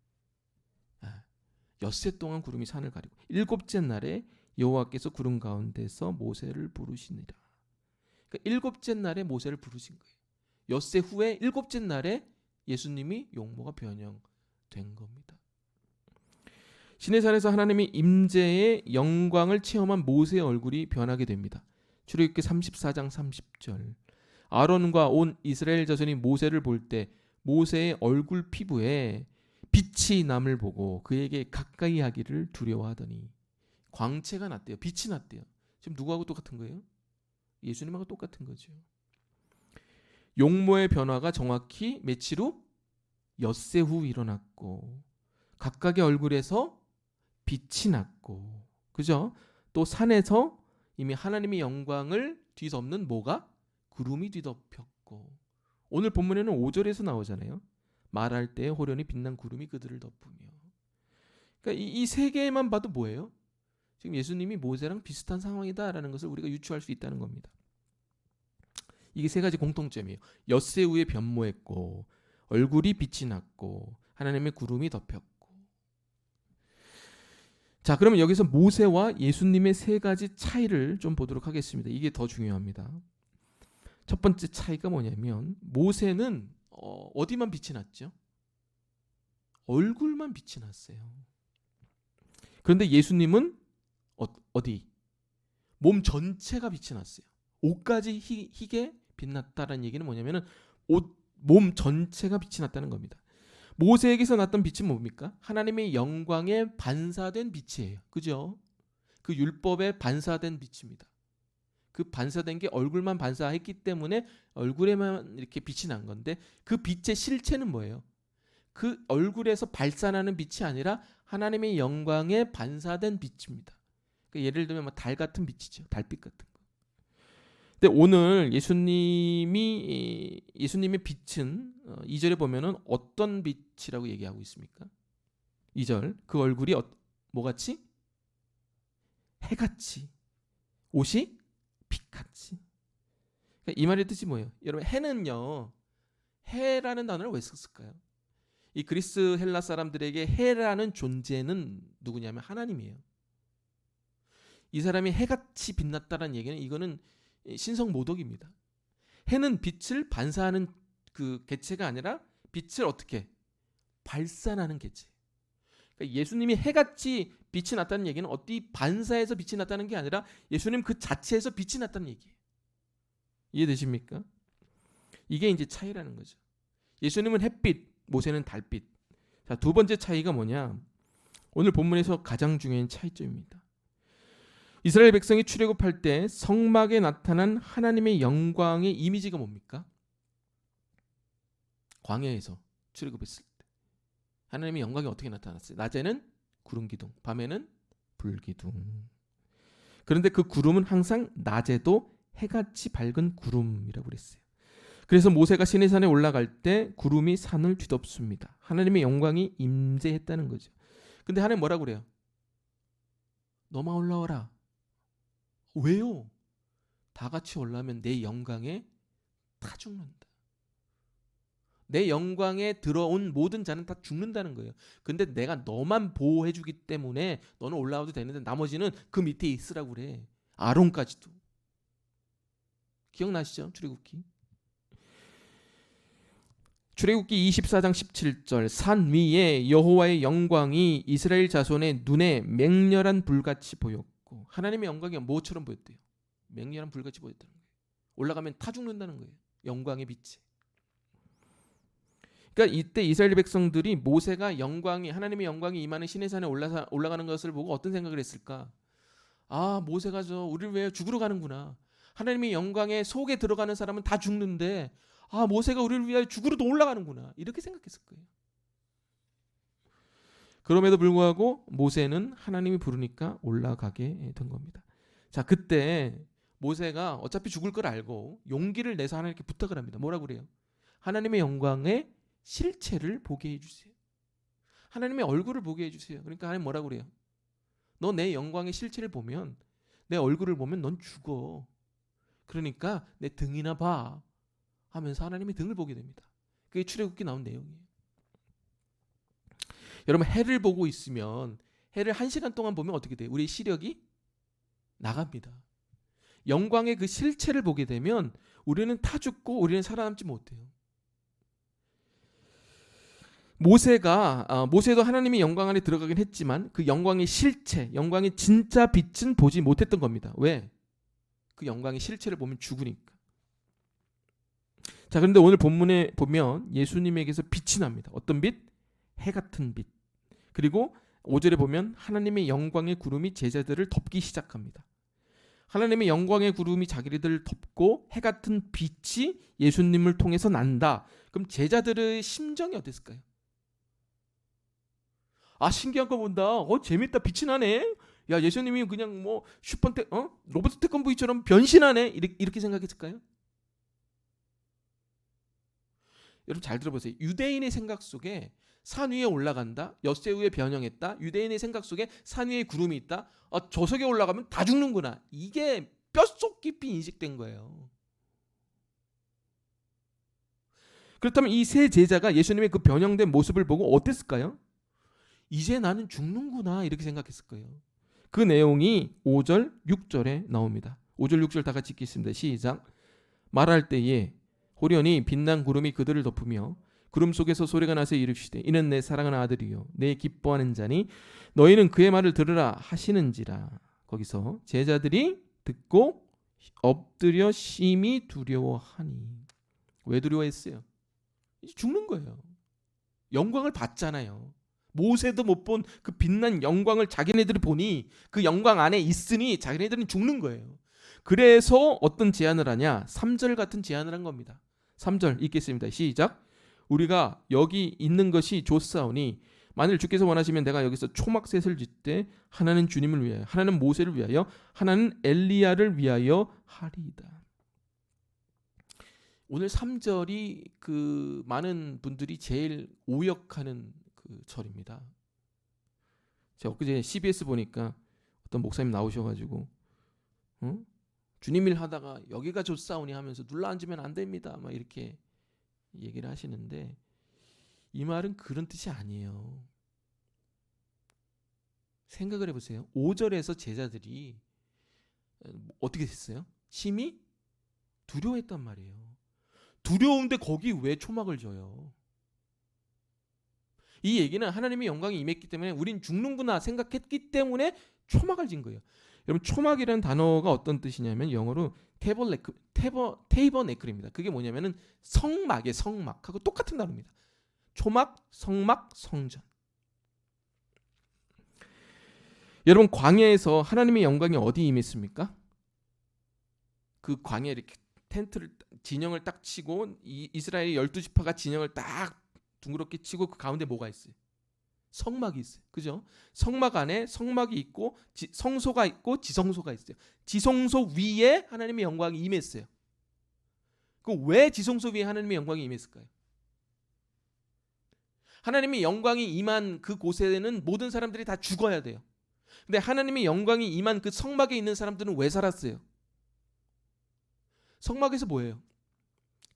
엿새 동안 구름이 산을 가리고 일곱째 날에 여호와께서 구름 가운데서 모세를 부르시니라. 그러니까 일곱째 날에 모세를 부르신 거예요. 엿새 후에 일곱째 날에 예수님이 용모가 변형된 겁니다. 시내산에서 하나님의 임재의 영광을 체험한 모세의 얼굴이 변하게 됩니다. 출애굽기 34장 30절 아론과 온 이스라엘 자손이 모세를 볼 때 모세의 얼굴 피부에 빛이 남을 보고 그에게 가까이 하기를 두려워하더니 광채가 났대요. 빛이 났대요. 지금 누구하고 똑같은 거예요? 예수님하고 똑같은 거죠. 용모의 변화가 정확히 며칠 후? 엿새 후 일어났고 각각의 얼굴에서 빛이 났고 그죠? 또 산에서 이미 하나님의 영광을 뒤덮는 뭐가? 구름이 뒤덮였고 오늘 본문에는 5절에서 나오잖아요. 말할 때 호련히 빛난 구름이 그들을 덮으며 그러니까 이 세 개만 봐도 뭐예요? 지금 예수님이 모세랑 비슷한 상황이다라는 것을 우리가 유추할 수 있다는 겁니다. 이게 세 가지 공통점이에요. 엿새 후에 변모했고 얼굴이 빛이 났고 하나님의 구름이 덮였고 자 그러면 여기서 모세와 예수님의 세 가지 차이를 좀 보도록 하겠습니다. 이게 더 중요합니다. 첫 번째 차이가 뭐냐면 모세는 어디만 빛이 났죠? 얼굴만 빛이 났어요. 그런데 예수님은 어디? 몸 전체가 빛이 났어요. 옷까지 희게 빛났다라는 얘기는 뭐냐면은 몸 전체가 빛이 났다는 겁니다. 모세에게서 났던 빛은 뭡니까? 하나님의 영광에 반사된 빛이에요. 그죠? 그 율법에 반사된 빛입니다. 그 반사된 게 얼굴만 반사했기 때문에 얼굴에만 이렇게 빛이 난 건데 그 빛의 실체는 뭐예요? 그 얼굴에서 발산하는 빛이 아니라 하나님의 영광에 반사된 빛입니다. 그러니까 예를 들면 뭐 달 같은 빛이죠. 달빛 같은 거. 근데 오늘 예수님의 빛은 2절에 보면은 어떤 빛이라고 얘기하고 있습니까? 2절 그 얼굴이 뭐같이? 해같이 옷이 빛같이. 그러니까 이 말의 뜻이 뭐예요? 여러분 해는요 해라는 단어를 왜 썼을까요? 이 그리스 헬라 사람들에게 해라는 존재는 누구냐면 하나님이에요. 이 사람이 해같이 빛났다는 얘기는 이거는 신성모독입니다. 해는 빛을 반사하는 그 개체가 아니라 빛을 어떻게 발산하는 개체. 그러니까 예수님이 해같이 빛이 났다는 얘기는 어디 반사해서 빛이 났다는 게 아니라 예수님 그 자체에서 빛이 났다는 얘기예요. 이해되십니까? 이게 이제 차이라는 거죠. 예수님은 햇빛, 모세는 달빛. 자, 두 번째 차이가 뭐냐? 오늘 본문에서 가장 중요한 차이점입니다. 이스라엘 백성이 출애굽할 때 성막에 나타난 하나님의 영광의 이미지가 뭡니까? 광야에서 출애굽했을 때 하나님의 영광이 어떻게 나타났어요? 낮에는 구름 기둥, 밤에는 불 기둥. 그런데 그 구름은 항상 낮에도 해같이 밝은 구름이라고 그랬어요. 그래서 모세가 시내산에 올라갈 때 구름이 산을 뒤덮습니다. 하나님의 영광이 임재했다는 거죠. 근데 하나님 뭐라고 그래요? 너만 올라와라. 왜요? 다 같이 올라오면 내 영광에 다 죽는다. 내 영광에 들어온 모든 자는 다 죽는다는 거예요. 근데 내가 너만 보호해주기 때문에 너는 올라와도 되는데 나머지는 그 밑에 있으라고 그래. 아론까지도. 기억나시죠? 출애굽기 24장 17절 산 위에 여호와의 영광이 이스라엘 자손의 눈에 맹렬한 불같이 보였고 하나님의 영광이 뭐처럼 보였대요? 맹렬한 불같이 보였다는 거예요. 올라가면 타 죽는다는 거예요. 영광의 빛이. 그러니까 이때 이스라엘 백성들이 모세가 하나님의 영광이 임하는 시내산에 올라가는 것을 보고 어떤 생각을 했을까? 아 모세가 우리를 위해 죽으러 가는구나. 하나님의 영광의 속에 들어가는 사람은 다 죽는데 모세가 우리를 위하여 죽으러도 올라가는구나 이렇게 생각했을 거예요. 그럼에도 불구하고 모세는 하나님이 부르니까 올라가게 된 겁니다. 자, 그때 모세가 어차피 죽을 걸 알고 용기를 내서 하나님께 부탁을 합니다. 뭐라고 그래요? 하나님의 영광의 실체를 보게 해주세요. 하나님의 얼굴을 보게 해주세요. 그러니까 하나님 뭐라고 그래요? 너 내 영광의 실체를 보면, 내 얼굴을 보면 넌 죽어. 그러니까 내 등이나 봐 하면서 하나님의 등을 보게 됩니다. 그게 출애굽기 나온 내용이에요. 여러분, 해를 보고 있으면, 해를 1시간 동안 보면 어떻게 돼요? 우리의 시력이 나갑니다. 영광의 그 실체를 보게 되면 우리는 타 죽고 우리는 살아남지 못해요. 모세도 하나님의 영광 안에 들어가긴 했지만 그 영광의 실체, 영광의 진짜 빛은 보지 못했던 겁니다. 왜? 그 영광의 실체를 보면 죽으니까. 자, 그런데 오늘 본문에 보면 예수님에게서 빛이 납니다. 어떤 빛? 해 같은 빛. 그리고 5절에 보면 하나님의 영광의 구름이 제자들을 덮기 시작합니다. 하나님의 영광의 구름이 자기들을 덮고 해 같은 빛이 예수님을 통해서 난다. 그럼 제자들의 심정이 어땠을까요? 신기한 거 본다. 재밌다. 빛이 나네. 야, 예수님이 그냥 뭐 로버트 태권브이처럼 변신하네. 이렇게 생각했을까요? 여러분 잘 들어보세요. 유대인의 생각 속에 산 위에 올라간다, 엿새 위에 변형했다. 유대인의 생각 속에 산 위에 구름이 있다. 저 속에 올라가면 다 죽는구나. 이게 뼛속 깊이 인식된 거예요. 그렇다면 이 세 제자가 예수님의 그 변형된 모습을 보고 어땠을까요? 이제 나는 죽는구나 이렇게 생각했을 거예요. 그 내용이 5절, 6절에 나옵니다. 5절, 6절 다 같이 읽겠습니다. 시작. 말할 때에 호련히 빛난 구름이 그들을 덮으며 구름 속에서 소리가 나서 이르시되 이는 내 사랑하는 아들이요 내 기뻐하는 자니 너희는 그의 말을 들으라 하시는지라. 거기서 제자들이 듣고 엎드려 심히 두려워하니. 왜 두려워했어요? 죽는 거예요. 영광을 봤잖아요. 모세도 못 본 그 빛난 영광을 자기네들이 보니 그 영광 안에 있으니 자기네들은 죽는 거예요. 그래서 어떤 제안을 하냐? 3절 같은 제안을 한 겁니다. 3절 읽겠습니다. 시작. 우리가 여기 있는 것이 좋사오니 만일 주께서 원하시면 내가 여기서 초막셋을 짓되 하나는 주님을 위하여, 하나는 모세를 위하여, 하나는 엘리야를 위하여 하리이다. 오늘 3절이 그 많은 분들이 제일 오역하는 그 절입니다. 제가 엊그제 CBS 보니까 어떤 목사님 나오셔가지고 주님 일 하다가 여기가 좋사오니 하면서 눌러앉으면 안 됩니다 막 이렇게 얘기를 하시는데, 이 말은 그런 뜻이 아니에요. 생각을 해보세요. 5절에서 제자들이 어떻게 됐어요? 심히 두려워했단 말이에요. 두려운데 거기 왜 초막을 져요? 이 얘기는 하나님의 영광이 임했기 때문에 우린 죽는구나 생각했기 때문에 초막을 진 거예요. 여러분, 초막이라는 단어가 어떤 뜻이냐면 영어로 테이버네클입니다. 그게 뭐냐면은 성막의 성막하고 똑같은 단어입니다. 초막, 성막, 성전. 여러분, 광야에서 하나님의 영광이 어디 임했습니까? 그 광야에 이렇게 텐트를 진영을 딱 치고 이스라엘 12지파가 진영을 딱 둥그렇게 치고 그 가운데 뭐가 있어요? 성막이 있어요. 그죠? 성막 안에 성막이 있고 성소가 있고 지성소가 있어요. 지성소 위에 하나님의 영광이 임했어요. 그럼 왜 지성소 위에 하나님의 영광이 임했을까요? 하나님의 영광이 임한 그 곳에는 모든 사람들이 다 죽어야 돼요. 근데 하나님의 영광이 임한 그 성막에 있는 사람들은 왜 살았어요? 성막에서 뭐예요?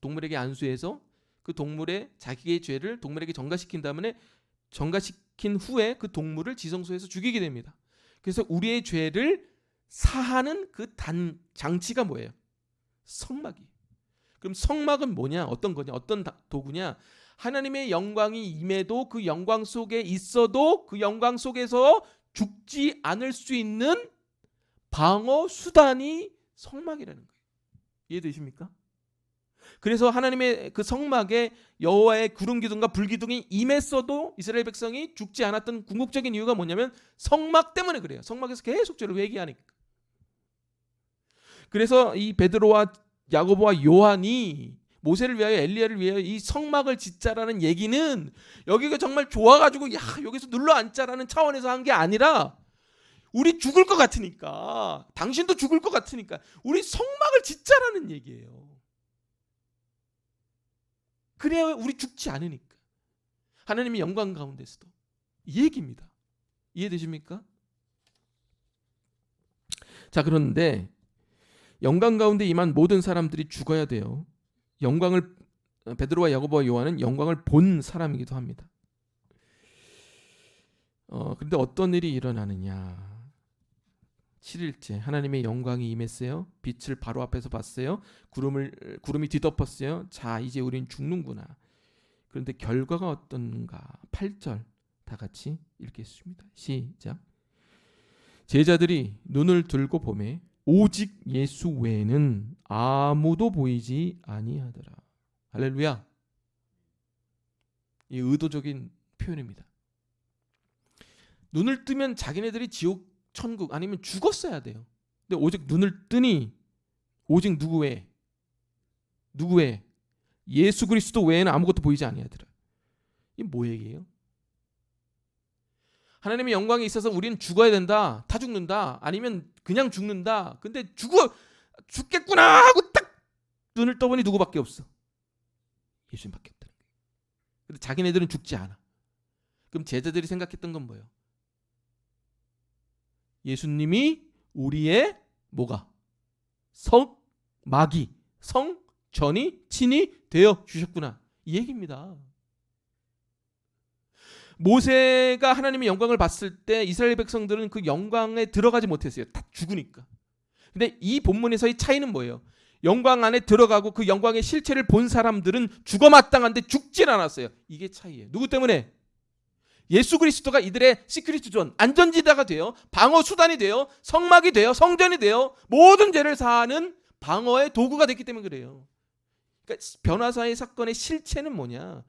동물에게 안수해서 그 동물의 자기의 죄를 동물에게 전가시킨 다음에 전가시킨 후에 그 동물을 지성소에서 죽이게 됩니다. 그래서 우리의 죄를 사하는 그 장치가 뭐예요? 성막이. 그럼 성막은 뭐냐? 어떤 거냐? 어떤 도구냐? 하나님의 영광이 임해도 그 영광 속에 있어도 그 영광 속에서 죽지 않을 수 있는 방어 수단이 성막이라는 거예요. 이해되십니까? 그래서 하나님의 그 성막에 여호와의 구름 기둥과 불 기둥이 임했어도 이스라엘 백성이 죽지 않았던 궁극적인 이유가 뭐냐면 성막 때문에 그래요. 성막에서 계속 죄를 회개하니까. 그래서 이 베드로와 야고보와 요한이 모세를 위하여 엘리야를 위하여 이 성막을 짓자라는 얘기는 여기가 정말 좋아가지고 야 여기서 눌러 앉자라는 차원에서 한 게 아니라 우리 죽을 것 같으니까, 당신도 죽을 것 같으니까 우리 성막을 짓자라는 얘기예요. 그래야 우리 죽지 않으니까. 하나님의 영광 가운데서도 이 얘기입니다. 이해되십니까? 자, 그런데 영광 가운데 임한 모든 사람들이 죽어야 돼요. 영광을 베드로와 야고보와 요한은 영광을 본 사람이기도 합니다. 그런데 어떤 일이 일어나느냐? 7일째 하나님의 영광이 임했어요. 빛을 바로 앞에서 봤어요. 구름이 뒤덮었어요. 자, 이제 우린 죽는구나. 그런데 결과가 어떤가? 8절 다 같이 읽겠습니다. 시작. 제자들이 눈을 들고 보매 오직 예수 외에는 아무도 보이지 아니하더라. 할렐루야. 이 의도적인 표현입니다. 눈을 뜨면 자기네들이 지옥, 천국 아니면 죽었어야 돼요. 근데 오직 눈을 뜨니 오직 누구 외에? 누구 외에? 예수 그리스도 외에는 아무것도 보이지 아니하더라. 이게 뭐 얘기예요? 하나님의 영광이 있어서 우리는 죽어야 된다. 다 죽는다. 아니면 그냥 죽는다. 근데 죽겠구나 하고 딱 눈을 떠보니 누구밖에 없어. 예수님밖에 없다는 거예요. 근데 자기네들은 죽지 않아. 그럼 제자들이 생각했던 건 뭐예요? 예수님이 우리의 뭐가? 성막이, 성전이 친히 되어 주셨구나. 이 얘기입니다. 모세가 하나님의 영광을 봤을 때 이스라엘 백성들은 그 영광에 들어가지 못했어요. 다 죽으니까. 근데 이 본문에서의 차이는 뭐예요? 영광 안에 들어가고 그 영광의 실체를 본 사람들은 죽어마땅한데 죽진 않았어요. 이게 차이예요. 누구 때문에? 예수 그리스도가 이들의 시크릿 존, 안전지대가 되어 방어 수단이 되어 성막이 되어 성전이 되어 모든 죄를 사하는 방어의 도구가 됐기 때문에 그래요. 그러니까 변화사의 사건의 실체는 뭐냐?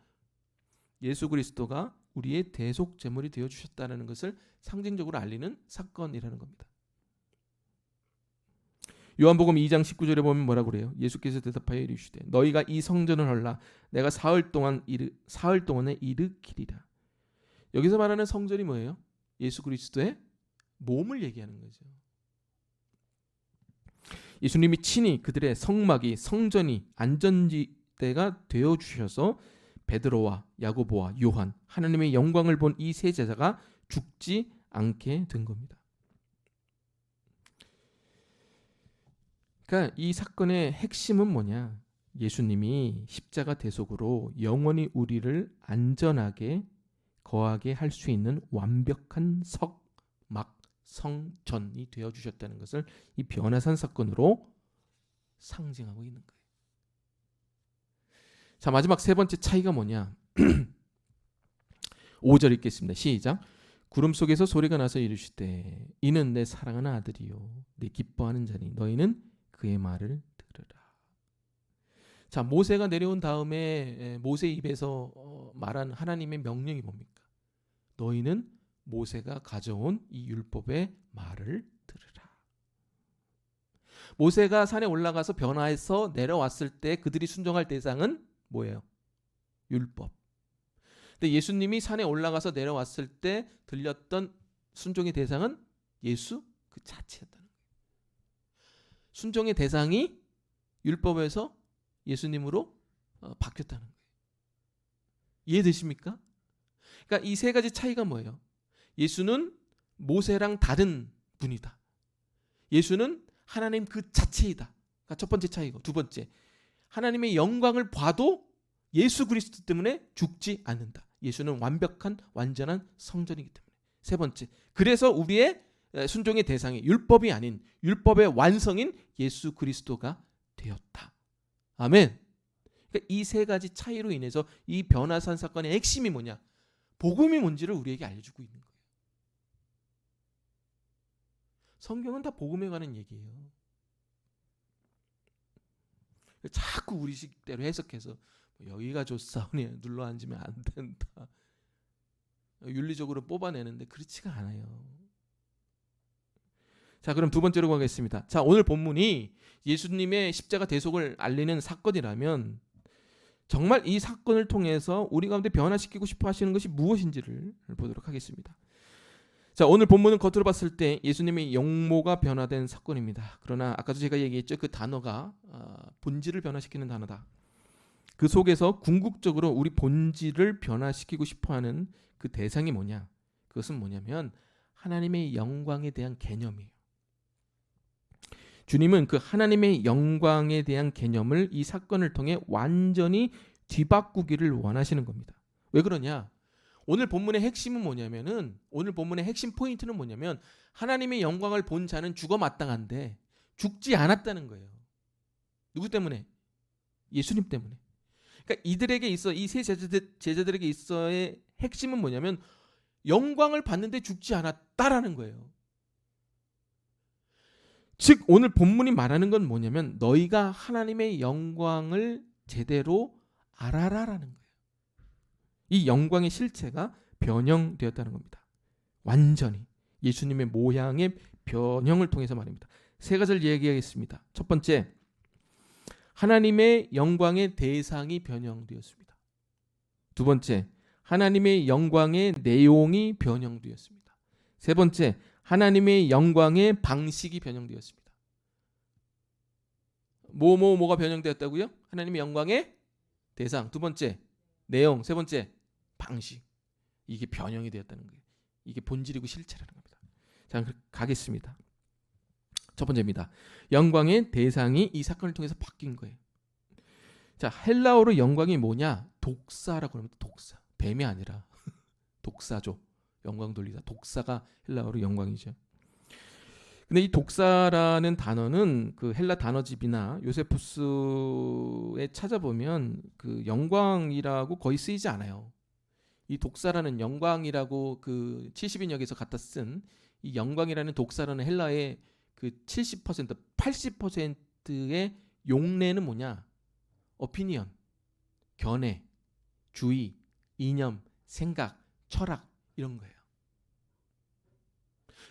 예수 그리스도가 우리의 대속 제물이 되어 주셨다는 것을 상징적으로 알리는 사건이라는 겁니다. 요한복음 2장 19절에 보면 뭐라고 그래요? 예수께서 대답하여 이르시되 너희가 이 성전을 헐라 내가 사흘 동안에 일으키리라. 여기서 말하는 성전이 뭐예요? 예수 그리스도의 몸을 얘기하는 거죠. 예수님이 친히 그들의 성막이, 성전이, 안전지대가 되어 주셔서 베드로와 야고보와 요한, 하나님의 영광을 본 이 세 제자가 죽지 않게 된 겁니다. 그러니까 이 사건의 핵심은 뭐냐? 예수님이 십자가 대속으로 영원히 우리를 안전하게 거하게 할 수 있는 완벽한 성막, 성전이 되어 주셨다는 것을 이 변화산 사건으로 상징하고 있는 거예요. 자, 마지막 세 번째 차이가 뭐냐? 5절 읽겠습니다. 시작. 구름 속에서 소리가 나서 이르시되 이는 내 사랑하는 아들이요 내 기뻐하는 자니 너희는 그의 말을 들으라. 자, 모세가 내려온 다음에 모세 입에서 말한 하나님의 명령이 뭡니까? 너희는 모세가 가져온 이 율법의 말을 들으라. 모세가 산에 올라가서 변화해서 내려왔을 때 그들이 순종할 대상은 뭐예요? 율법. 근데 예수님이 산에 올라가서 내려왔을 때 들렸던 순종의 대상은 예수 그 자체였다는 거예요. 순종의 대상이 율법에서 예수님으로 바뀌었다는 거예요. 이해되십니까? 그러니까 이 세 가지 차이가 뭐예요? 예수는 모세랑 다른 분이다. 예수는 하나님 그 자체이다. 그러니까 첫 번째 차이고, 두 번째, 하나님의 영광을 봐도 예수 그리스도 때문에 죽지 않는다. 예수는 완벽한 완전한 성전이기 때문에. 세 번째, 그래서 우리의 순종의 대상이 율법이 아닌 율법의 완성인 예수 그리스도가 되었다. 아멘. 그러니까 이 세 가지 차이로 인해서 이 변화산 사건의 핵심이 뭐냐? 복음이 뭔지를 우리에게 알려주고 있는 거예요. 성경은 다 복음에 관한 얘기예요. 자꾸 우리 식대로 해석해서 여기가 좋사오니 눌러 앉으면 안 된다. 윤리적으로 뽑아내는데 그렇지가 않아요. 자, 그럼 두 번째로 가겠습니다. 자, 오늘 본문이 예수님의 십자가 대속을 알리는 사건이라면 정말 이 사건을 통해서 우리 가운데 변화시키고 싶어 하시는 것이 무엇인지를 보도록 하겠습니다. 자, 오늘 본문은 겉으로 봤을 때 예수님의 영모가 변화된 사건입니다. 그러나 아까도 제가 얘기했죠. 그 단어가 본질을 변화시키는 단어다. 그 속에서 궁극적으로 우리 본질을 변화시키고 싶어하는 그 대상이 뭐냐? 그것은 뭐냐면 하나님의 영광에 대한 개념이에요. 주님은 그 하나님의 영광에 대한 개념을 이 사건을 통해 완전히 뒤바꾸기를 원하시는 겁니다. 왜 그러냐? 오늘 본문의 핵심은 뭐냐면은 오늘 본문의 핵심 포인트는 뭐냐면 하나님의 영광을 본 자는 죽어 마땅한데 죽지 않았다는 거예요. 누구 때문에? 예수님 때문에. 그러니까 이들에게 있어 이 세 제자들에게 있어의 핵심은 뭐냐면 영광을 받는데 죽지 않았다라는 거예요. 즉 오늘 본문이 말하는 건 뭐냐면 너희가 하나님의 영광을 제대로 알아라라는 거예요. 이 영광의 실체가 변형되었다는 겁니다. 완전히 예수님의 모양의 변형을 통해서 말입니다. 세 가지를 얘기하겠습니다. 첫 번째, 하나님의 영광의 대상이 변형되었습니다. 두 번째, 하나님의 영광의 내용이 변형되었습니다. 세 번째, 하나님의 영광의 방식이 변형되었습니다. 뭐가 변형되었다고요? 하나님의 영광의 대상, 두 번째 내용, 세 번째 방식. 이게 변형이 되었다는 거예요. 이게 본질이고 실체라는 겁니다. 자, 가겠습니다. 첫 번째입니다. 영광의 대상이 이 사건을 통해서 바뀐 거예요. 자, 헬라어로 영광이 뭐냐? 독사라고 합니다. 독사. 뱀이 아니라 독사죠. 영광 돌리다. 독사가 헬라어로 영광이죠. 근데 이 독사라는 단어는 그 헬라 단어집이나 요세푸스에 찾아보면 그 영광이라고 거의 쓰이지 않아요. 이 독사라는 영광이라고 그 70인역에서 갖다 쓴 이 영광이라는 독사라는 헬라의 그 70%, 80%의 용례는 뭐냐? 오피니언, 견해, 주의, 이념, 생각, 철학 이런 거예요.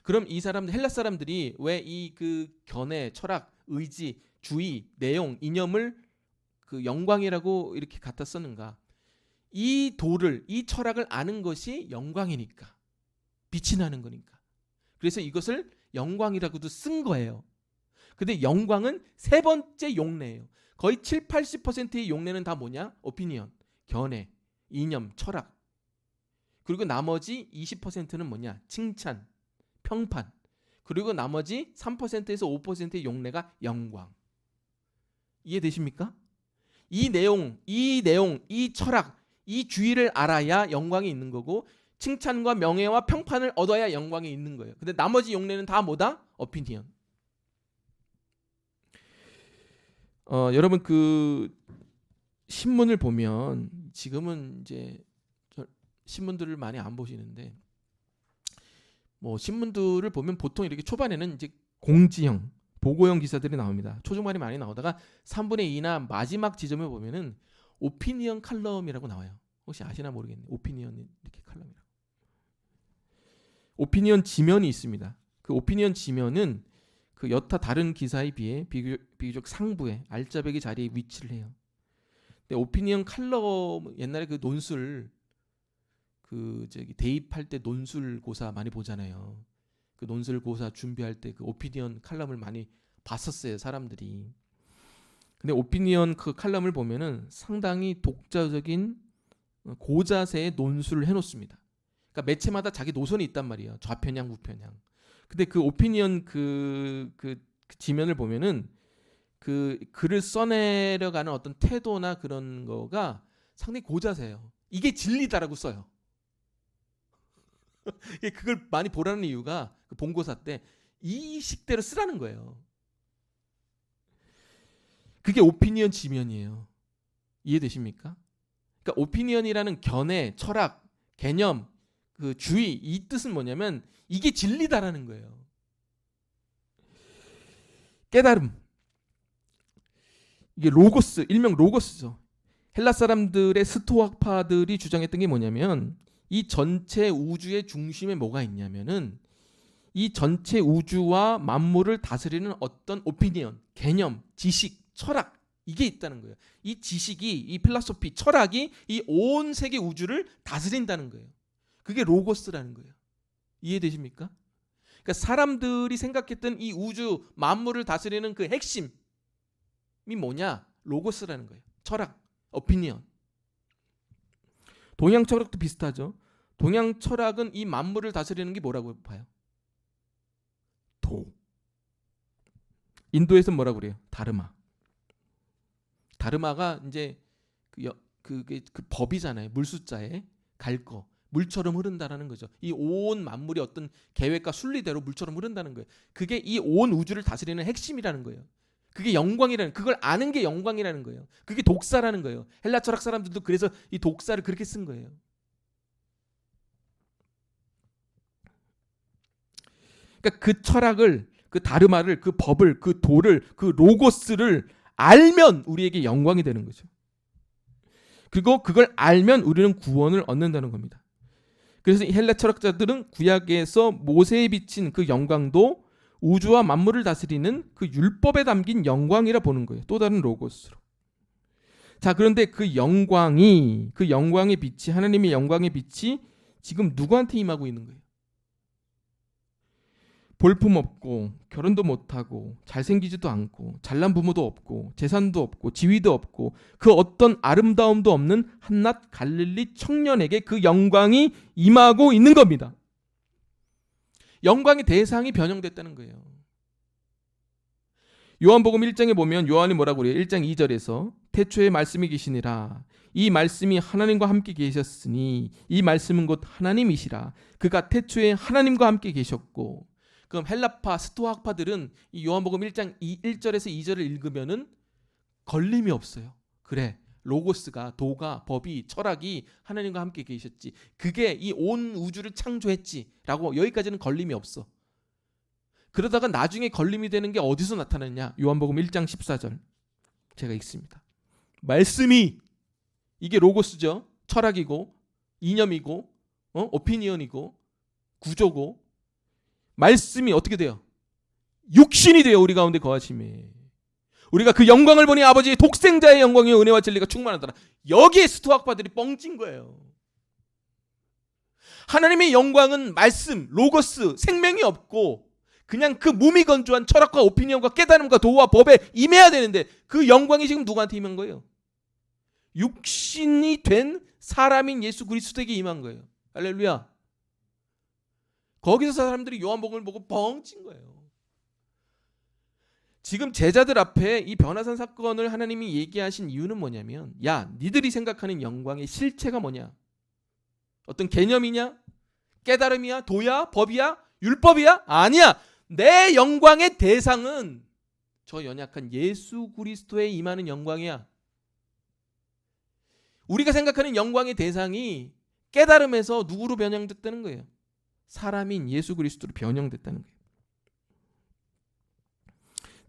그럼 이 사람들 헬라 사람들이 왜 이 그 견해, 철학, 의지, 주의, 내용, 이념을 그 영광이라고 이렇게 갖다 썼는가? 이 도를, 이 철학을 아는 것이 영광이니까, 빛이 나는 거니까. 그래서 이것을 영광이라고도 쓴 거예요. 근데 영광은 세 번째 용례예요. 거의 7, 80%의 용례는 다 뭐냐? 오피니언, 견해, 이념, 철학. 그리고 나머지 20%는 뭐냐? 칭찬, 평판. 그리고 나머지 3%에서 5%의 용례가 영광. 이해되십니까? 이 내용, 이 철학, 이 주의를 알아야 영광이 있는 거고 칭찬과 명예와 평판을 얻어야 영광이 있는 거예요. 근데 나머지 용례는 다 뭐다? 오피니언. 여러분 그 신문을 보면 지금은 이제 신문들을 많이 안 보시는데 뭐 신문들을 보면 보통 이렇게 초반에는 이제 공지형, 보고형 기사들이 나옵니다. 초중반이 많이 나오다가 3분의 2나 마지막 지점에 보면은 오피니언 칼럼이라고 나와요. 혹시 아시나 모르겠네요. 오피니언 이렇게 칼럼이라고. 오피니언 지면이 있습니다. 그 오피니언 지면은 그 여타 다른 기사에 비해 비교적 상부에 알짜배기 자리에 위치를 해요. 근데 오피니언 칼럼 옛날에 그 논술 그 저기 대입할 때 논술고사 많이 보잖아요. 그 논술고사 준비할 때 그 오피니언 칼럼을 많이 봤었어요, 사람들이. 근데 오피니언 그 칼럼을 보면은 상당히 독자적인 고자세의 논술을 해놓습니다. 그러니까 매체마다 자기 노선이 있단 말이에요. 좌편향, 우편향. 근데 그 오피니언 그 지면을 보면은 그 글을 써내려가는 어떤 태도나 그런 거가 상당히 고자세예요. 이게 진리다라고 써요. 그걸 많이 보라는 이유가 그 본고사 때 이 식대로 쓰라는 거예요. 그게 오피니언 지면이에요. 이해되십니까? 그러니까 오피니언이라는 견해, 철학, 개념, 그 주의 이 뜻은 뭐냐면 이게 진리다라는 거예요. 깨달음. 이게 로고스, 일명 로고스죠. 헬라 사람들의 스토아파들이 주장했던 게 뭐냐면 이 전체 우주의 중심에 뭐가 있냐면은 이 전체 우주와 만물을 다스리는 어떤 오피니언, 개념, 지식, 철학, 이게 있다는 거예요. 이 지식이, 이 필라소피, 철학이 이 온 세계 우주를 다스린다는 거예요. 그게 로고스라는 거예요. 이해되십니까? 그러니까 사람들이 생각했던 이 우주 만물을 다스리는 그 핵심이 뭐냐? 로고스라는 거예요. 철학, 오피니언. 동양 철학도 비슷하죠. 동양 철학은 이 만물을 다스리는 게 뭐라고 봐요? 도. 인도에서는 뭐라고 그래요? 다르마. 다르마가 이제 그 법이잖아요. 물숫자에 갈 거. 물처럼 흐른다라는 거죠. 이 온 만물이 어떤 계획과 순리대로 물처럼 흐른다는 거예요. 그게 이 온 우주를 다스리는 핵심이라는 거예요. 그게 영광이라는, 그걸 아는 게 영광이라는 거예요. 그게 독사라는 거예요. 헬라 철학 사람들도 그래서 이 독사를 그렇게 쓴 거예요. 그러니까 그 철학을, 그 다르마를, 그 법을, 그 도를, 그 로고스를 알면 우리에게 영광이 되는 거죠. 그리고 그걸 알면 우리는 구원을 얻는다는 겁니다. 그래서 헬라 철학자들은 구약에서 모세에 비친 그 영광도 우주와 만물을 다스리는 그 율법에 담긴 영광이라 보는 거예요. 또 다른 로고스로. 자, 그런데 그 영광의 빛이, 하나님의 영광의 빛이 지금 누구한테 임하고 있는 거예요? 볼품없고 결혼도 못하고 잘생기지도 않고 잘난 부모도 없고 재산도 없고 지위도 없고 그 어떤 아름다움도 없는 한낱 갈릴리 청년에게 그 영광이 임하고 있는 겁니다. 영광의 대상이 변형됐다는 거예요. 요한복음 1장에 보면 요한이 뭐라고 그래요? 1장 2절에서 태초에 말씀이 계시니라. 이 말씀이 하나님과 함께 계셨으니 이 말씀은 곧 하나님이시라. 그가 태초에 하나님과 함께 계셨고. 그럼 헬라파 스토아파들은 이 요한복음 1장 1절에서 2절을 읽으면은 걸림이 없어요. 그래, 로고스가, 도가, 법이, 철학이 하나님과 함께 계셨지. 그게 이 온 우주를 창조했지라고 여기까지는 걸림이 없어. 그러다가 나중에 걸림이 되는 게 어디서 나타났냐? 요한복음 1장 14절 제가 읽습니다. 말씀이, 이게 로고스죠. 철학이고 이념이고 오피니언이고 구조고, 말씀이 어떻게 돼요? 육신이 돼요. 우리 가운데 거하심에. 우리가 그 영광을 보니 아버지의 독생자의 영광이요 은혜와 진리가 충만하더라. 여기에 스토아파들이 뻥친 거예요. 하나님의 영광은 말씀, 로고스, 생명이 없고 그냥 그 무미건조한 철학과 오피니언과 깨달음과 도와 법에 임해야 되는데 그 영광이 지금 누구한테 임한 거예요? 육신이 된 사람인 예수 그리스도에게 임한 거예요. 할렐루야. 거기서 사람들이 요한복음을 보고 뻥친 거예요. 지금 제자들 앞에 이 변화산 사건을 하나님이 얘기하신 이유는 뭐냐면, 야, 니들이 생각하는 영광의 실체가 뭐냐? 어떤 개념이냐? 깨달음이야? 도야? 법이야? 율법이야? 아니야. 내 영광의 대상은 저 연약한 예수 그리스도에 임하는 영광이야. 우리가 생각하는 영광의 대상이 깨달음에서 누구로 변형됐다는 거예요? 사람인 예수 그리스도로 변형됐다는 거예요.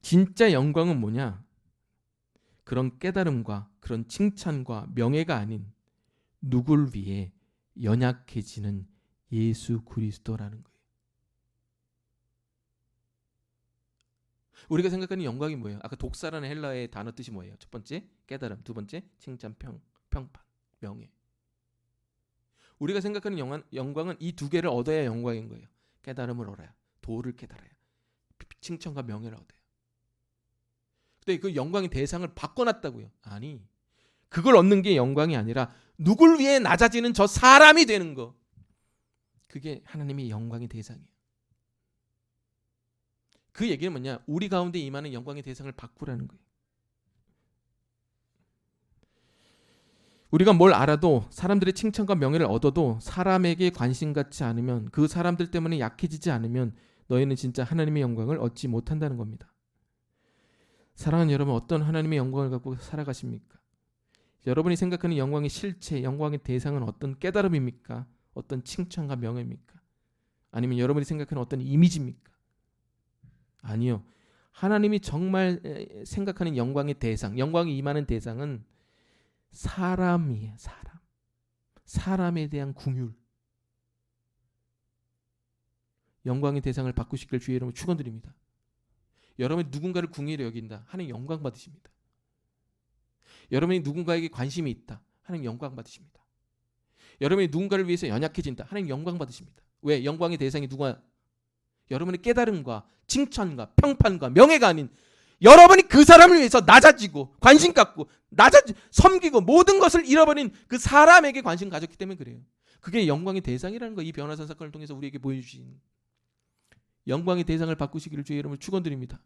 진짜 영광은 뭐냐? 그런 깨달음과 그런 칭찬과 명예가 아닌 누굴 위해 연약해지는 예수 그리스도라는 거예요. 우리가 생각하는 영광이 뭐예요? 아까 독사라는 헬라의 단어 뜻이 뭐예요? 첫 번째 깨달음, 두 번째 칭찬, 평판, 명예. 우리가 생각하는 영광은 이 두 개를 얻어야 영광인 거예요. 깨달음을 얻어야, 도를 깨달아야, 칭찬과 명예를 얻어요. 근데 그 영광의 대상을 바꿔놨다고요. 아니, 그걸 얻는 게 영광이 아니라 누굴 위해 낮아지는 저 사람이 되는 거, 그게 하나님의 영광의 대상이에요. 그 얘기는 뭐냐? 우리 가운데 임하는 영광의 대상을 바꾸라는 거예요. 우리가 뭘 알아도, 사람들의 칭찬과 명예를 얻어도 사람에게 관심 갖지 않으면, 그 사람들 때문에 약해지지 않으면 너희는 진짜 하나님의 영광을 얻지 못한다는 겁니다. 사랑하는 여러분, 어떤 하나님의 영광을 갖고 살아가십니까? 여러분이 생각하는 영광의 실체, 영광의 대상은 어떤 깨달음입니까? 어떤 칭찬과 명예입니까? 아니면 여러분이 생각하는 어떤 이미지입니까? 아니요. 하나님이 정말 생각하는 영광의 대상, 영광이 임하는 대상은 사람이에요. 사람에 대한 긍휼. 영광의 대상을 바꾸시길 주의 이름으로 축원드립니다. 여러분이 누군가를 궁일히 여긴다. 하나님 영광 받으십니다. 여러분이 누군가에게 관심이 있다. 하나님 영광 받으십니다. 여러분이 누군가를 위해서 연약해진다. 하나님 영광 받으십니다. 왜? 영광의 대상이 누가? 여러분의 깨달음과 칭찬과 평판과 명예가 아닌 여러분이 그 사람을 위해서 낮아지고 관심 갖고 섬기고 모든 것을 잃어버린 그 사람에게 관심 가졌기 때문에 그래요. 그게 영광의 대상이라는 거. 이 변화산 사건을 통해서 우리에게 보여주신 영광의 대상을 바꾸시기를 주의 이름으로 축원드립니다.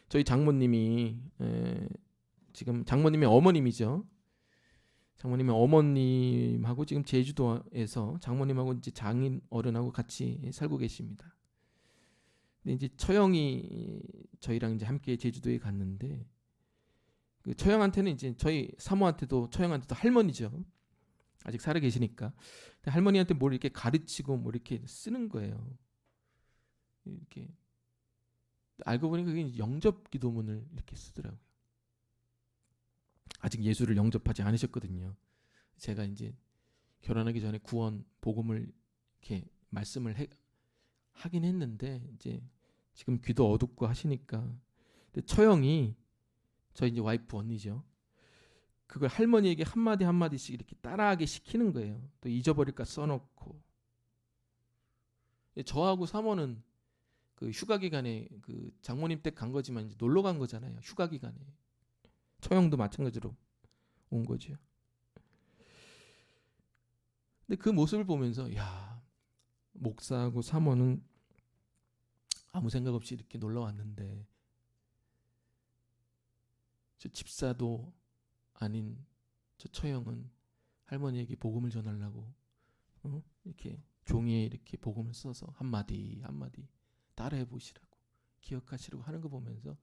저희 장모님이 지금 장모님의 어머님이죠. 장모님의 어머님하고 지금 제주도에서 장모님하고 이제 장인 어른하고 같이 살고 계십니다. 근데 이제 처형이 저희랑 이제 함께 제주도에 갔는데 그 처형한테는 이제 저희 사모한테도 처형한테도 할머니죠. 아직 살아 계시니까. 근데 할머니한테 뭘 이렇게 가르치고 뭐 이렇게 쓰는 거예요. 이렇게 알고 보니까 그게 영접 기도문을 이렇게 쓰더라고요. 아직 예수를 영접하지 않으셨거든요. 제가 이제 결혼하기 전에 구원 복음을 이렇게 말씀을 하긴 했는데 이제 지금 귀도 어둡고 하시니까. 근데 처형이 저희 이제 와이프 언니죠. 그걸 할머니에게 한마디 한마디씩 이렇게 따라하게 시키는 거예요. 또 잊어버릴까 써놓고. 저하고 사모는 그 휴가 기간에 그 장모님 댁 간 거지만 이제 놀러 간 거잖아요. 휴가 기간에. 처형도 마찬가지로 온 거죠. 근데 그 모습을 보면서 야, 목사하고 사모는 아무 생각 없이 이렇게 놀러 왔는데 저 집사도 아닌 저 처형은 할머니에게 복음을 전하려고 이렇게 종이에 이렇게 복음을 써서 한마디 한마디 따라해 보시라고 기억하시라고 하는 거 보면서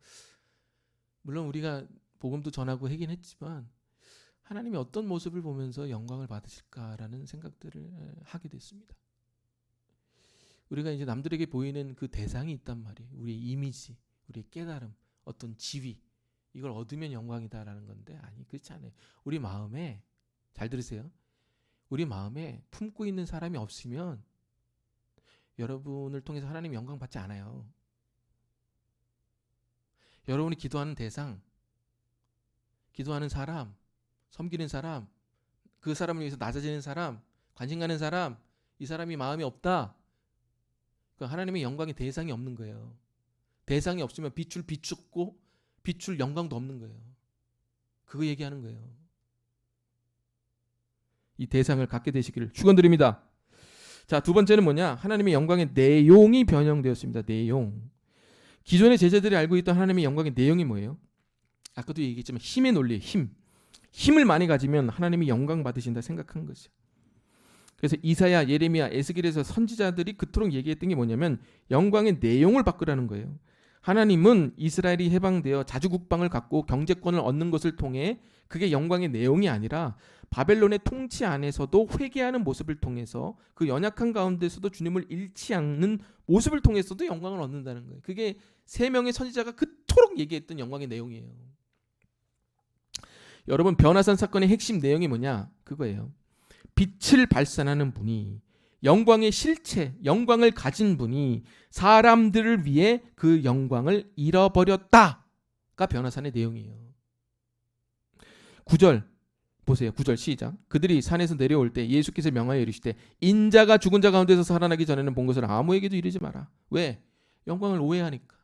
물론 우리가 복음도 전하고 하긴 했지만 하나님이 어떤 모습을 보면서 영광을 받으실까라는 생각들을 하게 됐습니다. 우리가 이제 남들에게 보이는 그 대상이 있단 말이에요. 우리의 이미지, 우리의 깨달음, 어떤 지위 이걸 얻으면 영광이다라는 건데 아니 그렇지 않아요. 우리 마음에 잘 들으세요. 우리 마음에 품고 있는 사람이 없으면 여러분을 통해서 하나님 영광 받지 않아요. 여러분이 기도하는 대상, 기도하는 사람, 섬기는 사람, 그 사람을 위해서 낮아지는 사람, 관심 가는 사람, 이 사람이 마음이 없다. 하나님의 영광의 대상이 없는 거예요. 대상이 없으면 빛을 비추고 비출 영광도 없는 거예요. 그거 얘기하는 거예요. 이 대상을 갖게 되시기를 축원드립니다. 자, 두 번째는 뭐냐? 하나님의 영광의 내용이 변형되었습니다. 내용. 기존의 제자들이 알고 있던 하나님의 영광의 내용이 뭐예요? 아까도 얘기했지만 힘의 논리, 힘을 많이 가지면 하나님이 영광 받으신다 생각한 거죠. 그래서 이사야, 예레미야, 에스겔에서 선지자들이 그토록 얘기했던 게 뭐냐면 영광의 내용을 바꾸라는 거예요. 하나님은 이스라엘이 해방되어 자주국방을 갖고 경제권을 얻는 것을 통해 그게 영광의 내용이 아니라 바벨론의 통치 안에서도 회개하는 모습을 통해서 그 연약한 가운데서도 주님을 잃지 않는 모습을 통해서도 영광을 얻는다는 거예요. 그게 세 명의 선지자가 그토록 얘기했던 영광의 내용이에요. 여러분 변화산 사건의 핵심 내용이 뭐냐? 그거예요. 빛을 발산하는 분이 영광의 실체, 영광을 가진 분이 사람들을 위해 그 영광을 잃어버렸다가 변화산의 내용이에요. 9절 보세요. 9절 시작. 그들이 산에서 내려올 때 예수께서 명하여 이르시되 인자가 죽은 자 가운데서 살아나기 전에는 본 것을 아무에게도 이르지 마라. 왜? 영광을 오해하니까.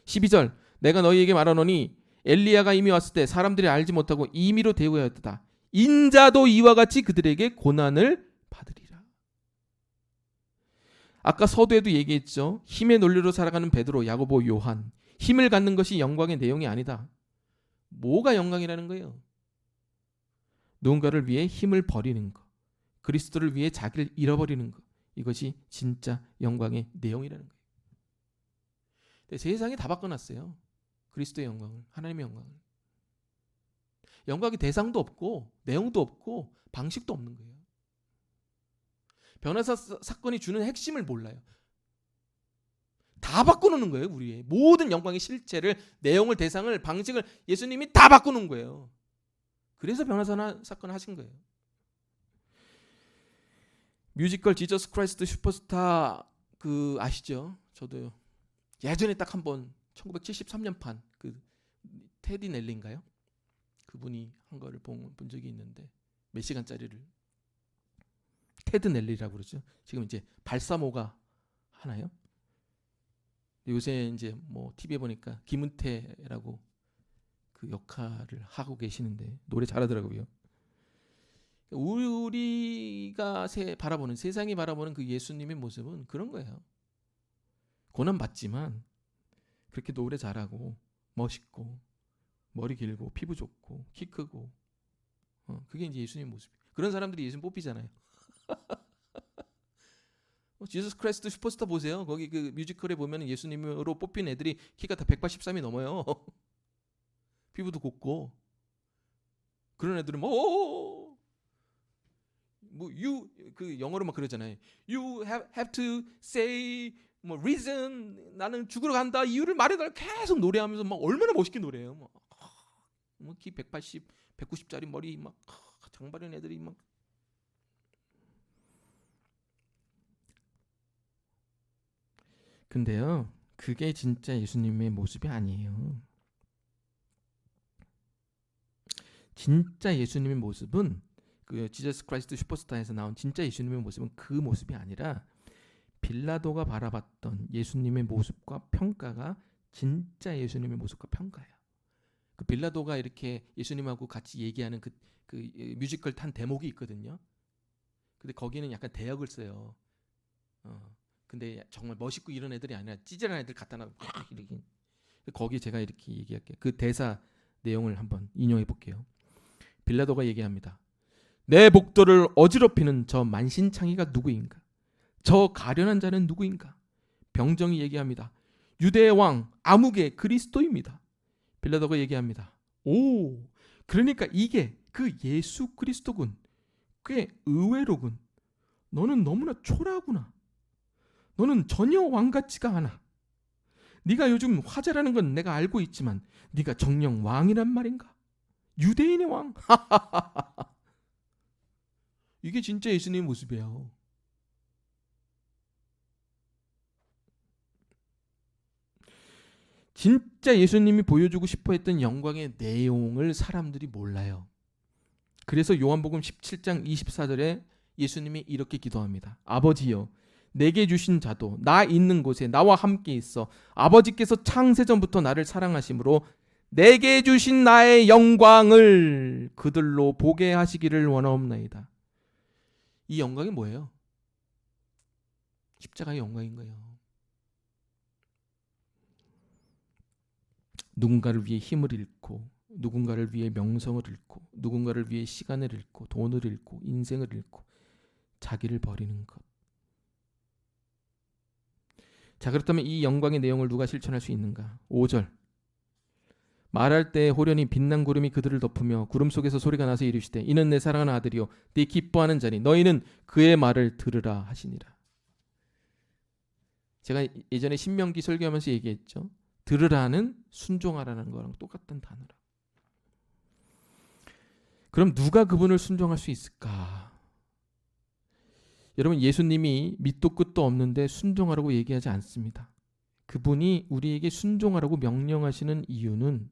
12절 내가 너희에게 말하노니 엘리야가 이미 왔을 때 사람들이 알지 못하고 임의로 대우하였다. 인자도 이와 같이 그들에게 고난을 받으리라. 아까 서두에도 얘기했죠. 힘의 논리로 살아가는 베드로, 야고보, 요한. 힘을 갖는 것이 영광의 내용이 아니다. 뭐가 영광이라는 거예요? 누군가를 위해 힘을 버리는 것, 그리스도를 위해 자기를 잃어버리는 것, 이것이 진짜 영광의 내용이라는 거예요. 근데 세상이 다 바꿔놨어요. 그리스도의 영광을, 하나님의 영광을. 영광의 대상도 없고 내용도 없고 방식도 없는 거예요. 변화사 사건이 주는 핵심을 몰라요. 다 바꿔놓는 거예요. 우리의 모든 영광의 실체를, 내용을, 대상을, 방식을 예수님이 다 바꿔놓은 거예요. 그래서 변화사 사건을 하신 거예요. 뮤지컬 지저스 크라이스트 슈퍼스타 그 아시죠? 저도 예전에 딱 한 번 1973년판 그 테디 넬리인가요? 그분이 한 거를 본 적이 있는데 몇 시간짜리를 테드 넬리라고 그러죠. 지금 이제 발사모가 하나요? 요새 이제 뭐 TV에 보니까 김은태라고 그 역할을 하고 계시는데 노래 잘하더라고요. 우리가 바라보는 세상이 바라보는 그 예수님의 모습은 그런 거예요. 고난 받지만 그렇게 노래 잘하고 멋있고 머리 길고 피부 좋고 키 크고 그게 이제 예수님 모습. 그런 사람들이 예수님 뽑히잖아요. 지저스 크라이스트 슈퍼스타 보세요. 거기 그 뮤지컬에 보면 예수님으로 뽑힌 애들이 키가 다 183이 넘어요. 피부도 곱고 그런 애들은 you 그 영어로 막 그러잖아요. You have to say 뭐 reason 나는 죽으러 간다 이유를 말해달라 계속 노래하면서 막 얼마나 멋있게 노래해요. 뭐 키 180, 190짜리 머리 막 장발인 애들이 막 근데요 그게 진짜 예수님의 모습이 아니에요. 진짜 예수님의 모습은 그 지저스 크라이스트 슈퍼스타에서 나온 진짜 예수님의 모습은 그 모습이 아니라 빌라도가 바라봤던 예수님의 모습과 평가가 진짜 예수님의 모습과 평가예요. 그 빌라도가 이렇게 예수님하고 같이 얘기하는 그 뮤지컬 탄 대목이 있거든요. 근데 거기는 약간 대역을 써요. 근데 정말 멋있고 이런 애들이 아니라 찌질한 애들 갖다 놔 이렇게. 거기 제가 이렇게 얘기할게요. 그 대사 내용을 한번 인용해 볼게요. 빌라도가 얘기합니다. 내 복도를 어지럽히는 저 만신창이가 누구인가? 저 가련한 자는 누구인가? 병정이 얘기합니다. 유대의 왕 아무개 그리스도입니다. 빌라도가 얘기합니다. 오, 그러니까 이게 그 예수 그리스도군. 꽤 의외로군. 너는 너무나 초라하구나. 너는 전혀 왕 같지가 않아. 네가 요즘 화제라는 건 내가 알고 있지만 네가 정녕 왕이란 말인가? 유대인의 왕. 이게 진짜 예수님의 모습이에요. 진짜 예수님이 보여주고 싶어 했던 영광의 내용을 사람들이 몰라요. 그래서 요한복음 17장 24절에 예수님이 이렇게 기도합니다. 아버지여 내게 주신 자도 나 있는 곳에 나와 함께 있어 아버지께서 창세전부터 나를 사랑하심으로 내게 주신 나의 영광을 그들로 보게 하시기를 원하옵나이다. 이 영광이 뭐예요? 십자가의 영광인 거예요. 누군가를 위해 힘을 잃고 누군가를 위해 명성을 잃고 누군가를 위해 시간을 잃고 돈을 잃고 인생을 잃고 자기를 버리는 것. 자, 그렇다면 이 영광의 내용을 누가 실천할 수 있는가? 5절 말할 때 호련히 빛난 구름이 그들을 덮으며 구름 속에서 소리가 나서 이르시되 이는 내 사랑하는 아들이요 네 기뻐하는 자니 너희는 그의 말을 들으라 하시니라. 제가 예전에 신명기 설교하면서 얘기했죠. 들으라는 순종하라는 거랑 똑같은 단어라. 그럼 누가 그분을 순종할 수 있을까? 여러분 예수님이 밑도 끝도 없는데 순종하라고 얘기하지 않습니다. 그분이 우리에게 순종하라고 명령하시는 이유는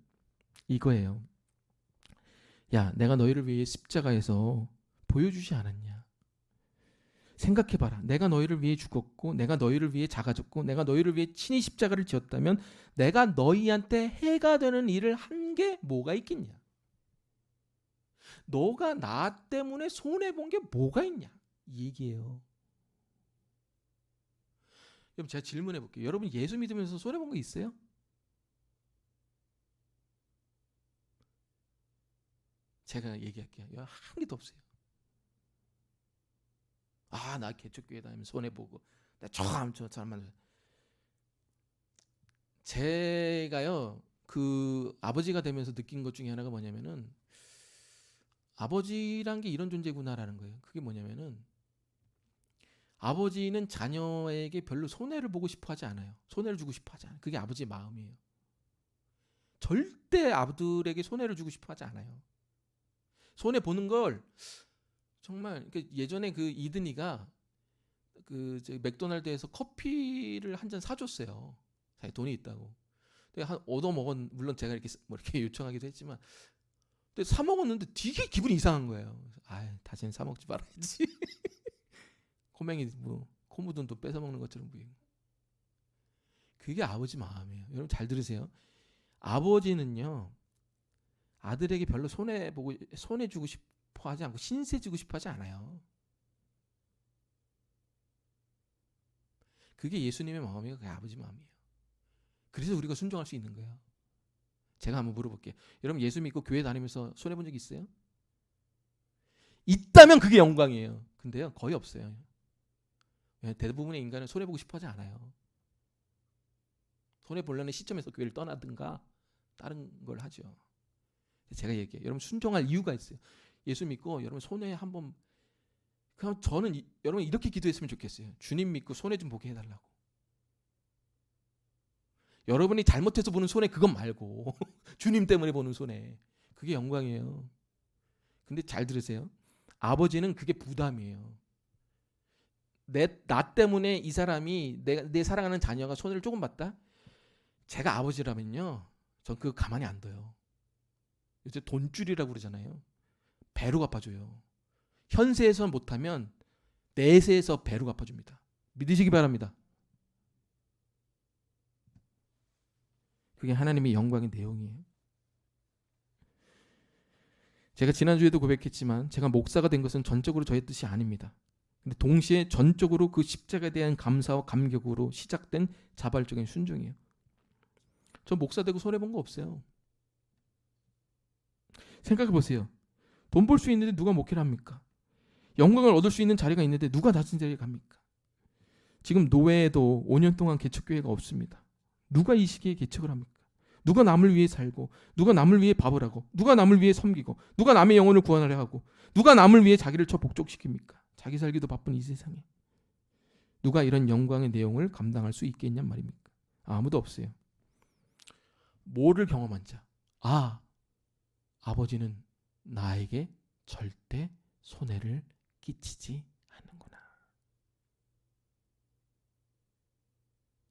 이거예요. 야, 내가 너희를 위해 십자가에서 보여주지 않았냐? 생각해봐라. 내가 너희를 위해 죽었고 내가 너희를 위해 작아졌고 내가 너희를 위해 친히 십자가를 지었다면 내가 너희한테 해가 되는 일을 한 게 뭐가 있겠냐? 너가 나 때문에 손해본 게 뭐가 있냐? 이 얘기예요. 여러분 제가 질문해 볼게요. 여러분 예수 믿으면서 손해본 거 있어요? 제가 얘기할게요. 한 개도 없어요. 아, 나 개척교회 다니면 손해보고 나 저 사람만 제가요 그 아버지가 되면서 느낀 것 중에 하나가 뭐냐면은 아버지란 게 이런 존재구나라는 거예요. 그게 뭐냐면은 아버지는 자녀에게 별로 손해를 보고 싶어 하지 않아요. 손해를 주고 싶어 하지 않아요. 그게 아버지의 마음이에요. 절대 아들에게 손해를 주고 싶어 하지 않아요. 손해 보는 걸 정말 예전에 그 이든이가 맥도날드에서 커피를 한 잔 사줬어요. 자기 돈이 있다고. 근데 얻어 먹은 물론 제가 이렇게 뭐 이렇게 요청하기도 했지만, 근데 사 먹었는데 되게 기분이 이상한 거예요. 다시는 사 먹지 말아야지. 코맹이 뭐 코 묻은 돈 뺏어 먹는 것처럼 보이고. 그게 아버지 마음이에요. 여러분 잘 들으세요. 아버지는요, 아들에게 별로 손해 주고 싶어 하지 않고 신세 주고 싶어 하지 않아요. 그게 예수님의 마음이고 그게 아버지 마음이에요. 그래서 우리가 순종할 수 있는 거예요. 제가 한번 물어볼게요. 여러분 예수 믿고 교회 다니면서 손해 본 적 있어요? 있다면 그게 영광이에요. 근데요 거의 없어요. 대부분의 인간은 손해 보고 싶어 하지 않아요. 손해 보려는 시점에서 교회를 떠나든가 다른 걸 하죠. 제가 얘기해요. 여러분 순종할 이유가 있어요. 예수 믿고 여러분 손해 한번, 그럼 저는 여러분 이렇게 기도했으면 좋겠어요. 주님 믿고 손해 좀 보게 해달라고. 여러분이 잘못해서 보는 손해 그건 말고 주님 때문에 보는 손해, 그게 영광이에요. 근데 잘 들으세요. 아버지는 그게 부담이에요. 나 때문에 이 사람이 내 사랑하는 자녀가 손해를 조금 봤다? 제가 아버지라면요, 전 그거 가만히 안 둬요. 요새 돈줄이라고 그러잖아요. 배로 갚아줘요. 현세에서 못하면 내세에서 배로 갚아줍니다. 믿으시기 바랍니다. 그게 하나님의 영광의 내용이에요. 제가 지난주에도 고백했지만 제가 목사가 된 것은 전적으로 저의 뜻이 아닙니다. 근데 동시에 전적으로 그 십자가에 대한 감사와 감격으로 시작된 자발적인 순종이에요. 저 목사 되고 손해본 거 없어요. 생각해 보세요. 돈 벌 수 있는데 누가 목회를 합니까? 영광을 얻을 수 있는 자리가 있는데 누가 낮은 자리에 갑니까? 지금 노회에도 5년 동안 개척교회가 없습니다. 누가 이 시기에 개척을 합니까? 누가 남을 위해 살고, 누가 남을 위해 밥을 하고, 누가 남을 위해 섬기고, 누가 남의 영혼을 구원하려 하고, 누가 남을 위해 자기를 복족시킵니까? 자기 살기도 바쁜 이 세상에 누가 이런 영광의 내용을 감당할 수 있겠냔 말입니까? 아무도 없어요. 뭐를 경험한 자? 아버지는 나에게 절대 손해를 끼치지 않는구나.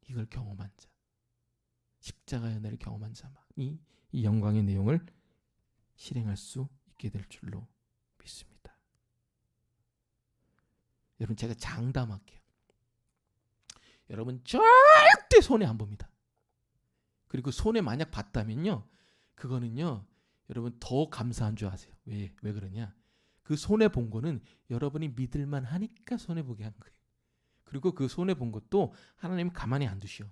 이걸 경험한 자, 십자가의 은혜를 경험한 자만이 이 영광의 내용을 실행할 수 있게 될 줄로 믿습니다. 여러분 제가 장담할게요. 여러분 절대 손해 안 봅니다. 그리고 손해 만약 봤다면요, 그거는요 여러분 더 감사한 줄 아세요. 왜 그러냐? 그 손해 본 거는 여러분이 믿을만 하니까 손해 보게 한 거예요. 그리고 그 손해 본 것도 하나님 가만히 안 두셔.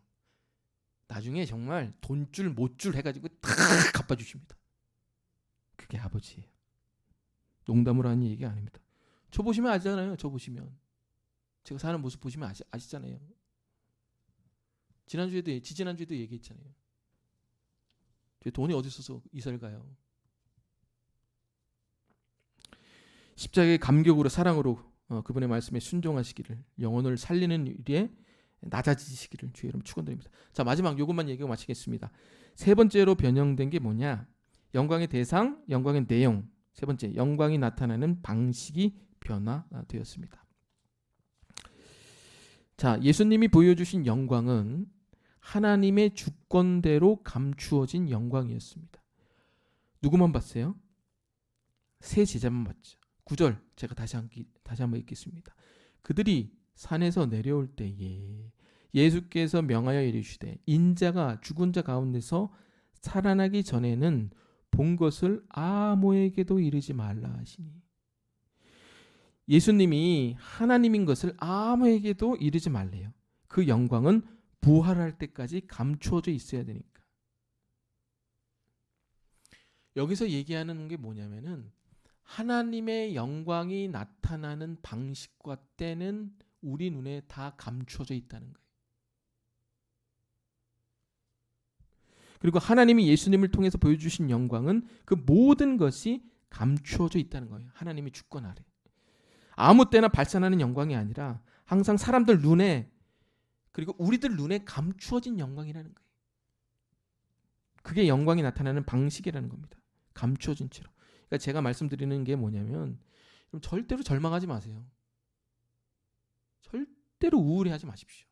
나중에 정말 돈줄 못줄 해가지고 다 갚아주십니다. 그게 아버지예요. 농담으로 하는 얘기가 아닙니다. 저 보시면 아시잖아요. 저 보시면 제가 사는 모습 보시면 아시잖아요. 지지난주에도 얘기했잖아요. 돈이 어디 있어서 이사를 가요. 십자가의 감격으로 사랑으로 그분의 말씀에 순종하시기를, 영혼을 살리는 일에 낮아지시기를 주의 이름 축원드립니다. 자, 마지막 요것만 얘기하고 마치겠습니다. 세 번째로 변형된 게 뭐냐? 영광의 대상, 영광의 내용. 세 번째, 영광이 나타나는 방식이 변화되었습니다. 자, 예수님이 보여주신 영광은 하나님의 주권대로 감추어진 영광이었습니다. 누구만 봤어요? 세 제자만 봤죠. 9절 제가 다시 한번 읽겠습니다. 그들이 산에서 내려올 때에 예수께서 명하여 이르시되 인자가 죽은 자 가운데서 살아나기 전에는 본 것을 아무에게도 이르지 말라 하시니, 예수님이 하나님인 것을 아무에게도 이르지 말래요. 그 영광은 부활할 때까지 감추어져 있어야 되니까. 여기서 얘기하는 게 뭐냐면은 하나님의 영광이 나타나는 방식과 때는 우리 눈에 다 감추어져 있다는 거예요. 그리고 하나님이 예수님을 통해서 보여주신 영광은 그 모든 것이 감추어져 있다는 거예요. 하나님의 주권 아래. 아무 때나 발산하는 영광이 아니라 항상 사람들 눈에, 그리고 우리들 눈에 감추어진 영광이라는 거예요. 그게 영광이 나타나는 방식이라는 겁니다. 감추어진 채로. 그러니까 제가 말씀드리는 게 뭐냐면 절대로 절망하지 마세요. 절대로 우울해하지 마십시오.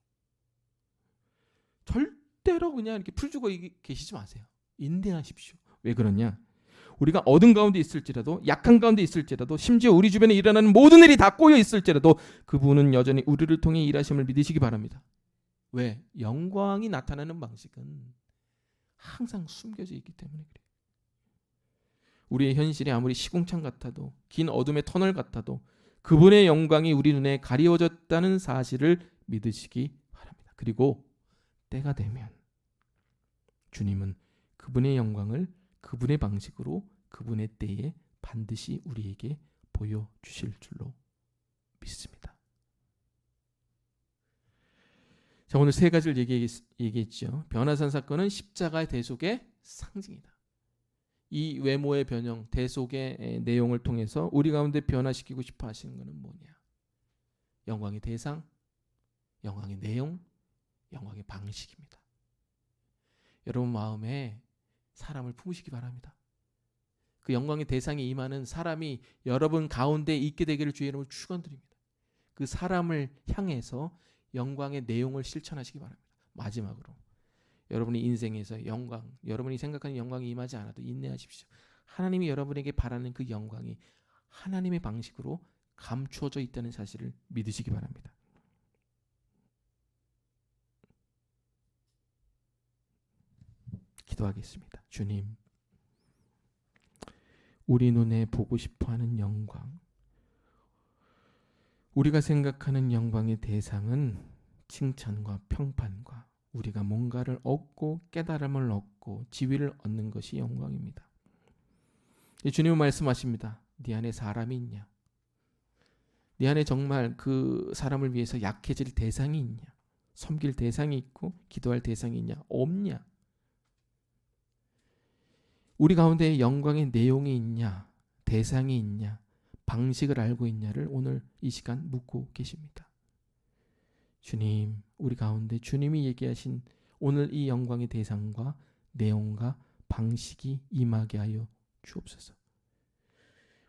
절대로 그냥 이렇게 풀주고 계시지 마세요. 인내하십시오. 왜 그러냐? 우리가 어둠 가운데 있을지라도, 약한 가운데 있을지라도, 심지어 우리 주변에 일어나는 모든 일이 다 꼬여 있을지라도 그분은 여전히 우리를 통해 일하심을 믿으시기 바랍니다. 왜? 영광이 나타나는 방식은 항상 숨겨져 있기 때문에 그래요. 우리의 현실이 아무리 시궁창 같아도, 긴 어둠의 터널 같아도 그분의 영광이 우리 눈에 가리워졌다는 사실을 믿으시기 바랍니다. 그리고 때가 되면 주님은 그분의 영광을 그분의 방식으로 그분의 때에 반드시 우리에게 보여주실 줄로 믿습니다. 자, 오늘 세 가지를 얘기했죠. 변화산 사건은 십자가의 대속의 상징이다. 이 외모의 변형, 대속의 내용을 통해서 우리 가운데 변화시키고 싶어 하시는 것은 뭐냐? 영광의 대상, 영광의 내용, 영광의 방식입니다. 여러분 마음에 사람을 품으시기 바랍니다. 그 영광의 대상이 임하는 사람이 여러분 가운데 있게 되기를 주의 이름으로 축원드립니다. 그 사람을 향해서 영광의 내용을 실천하시기 바랍니다. 마지막으로 여러분의 인생에서 영광, 여러분이 생각하는 영광이 임하지 않아도 인내하십시오. 하나님이 여러분에게 바라는 그 영광이 하나님의 방식으로 감추어져 있다는 사실을 믿으시기 바랍니다. 기도하겠습니다. 주님, 우리 눈에 보고 싶어하는 영광, 우리가 생각하는 영광의 대상은 칭찬과 평판과 우리가 뭔가를 얻고 깨달음을 얻고 지위를 얻는 것이 영광입니다. 주님은 말씀하십니다. 네 안에 사람이 있냐? 네 안에 정말 그 사람을 위해서 약해질 대상이 있냐? 섬길 대상이 있고 기도할 대상이 있냐? 없냐? 우리 가운데 영광의 내용이 있냐? 대상이 있냐? 방식을 알고 있냐를 오늘 이 시간 묻고 계십니다. 주님, 우리 가운데 주님이 얘기하신 오늘 이 영광의 대상과 내용과 방식이 임하게 하여 주옵소서.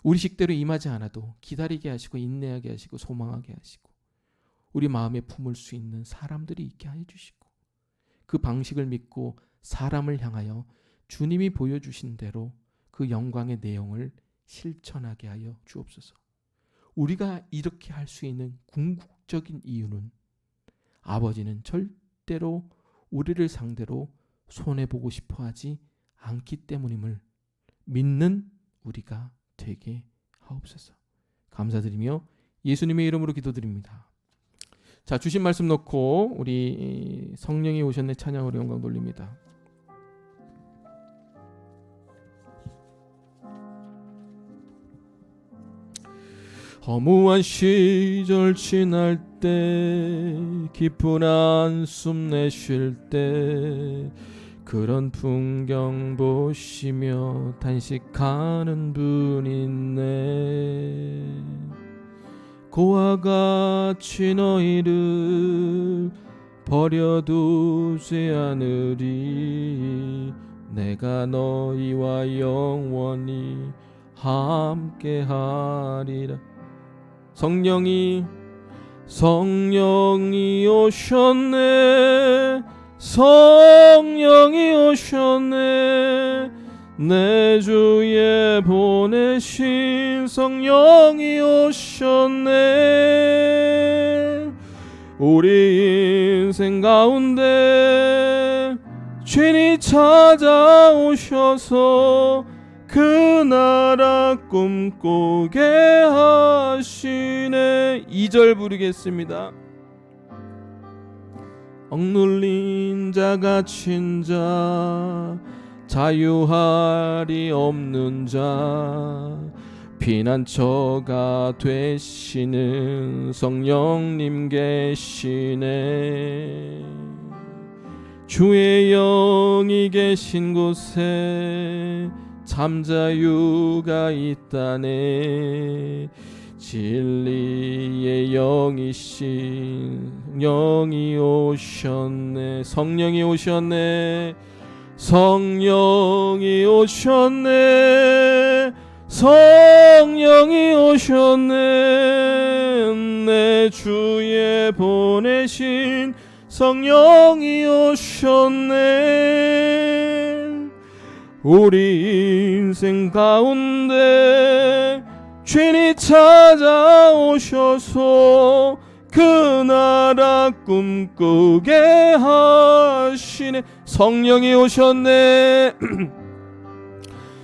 우리 식대로 임하지 않아도 기다리게 하시고 인내하게 하시고 소망하게 하시고 우리 마음에 품을 수 있는 사람들이 있게 하여 주시고 그 방식을 믿고 사람을 향하여 주님이 보여주신 대로 그 영광의 내용을 실천하게 하여 주옵소서. 우리가 이렇게 할 수 있는 궁극적인 이유는 아버지는 절대로 우리를 상대로 손해보고 싶어하지 않기 때문임을 믿는 우리가 되게 하옵소서. 감사드리며 예수님의 이름으로 기도드립니다. 자, 주신 말씀 놓고 우리 성령이 오셨네 찬양으로 영광 돌립니다. 허무한 시절 지날 때 깊은 한숨 내쉴 때 그런 풍경 보시며 단식하는 분 있네. 고와 같이 너희를 버려두지 않으리. 내가 너희와 영원히 함께하리라. 성령이 오셨네. 성령이 오셨네. 내 주에 보내신 성령이 오셨네. 우리 인생 가운데 주님이 찾아오셔서 그 나라 꿈꾸게 하시네. 2절 부르겠습니다. 억눌린 자 갇힌 자 자유할이 없는 자 피난처가 되시는 성령님 계시네. 주의 영이 계신 곳에 잠자유가 있다네. 진리의 영이신 영이 오셨네. 성령이 오셨네. 성령이 오셨네. 성령이 오셨네. 내 주에 보내신 성령이 오셨네. 우리 인생 가운데 주님이 찾아오셔서 그 나라 꿈꾸게 하시네. 성령이 오셨네.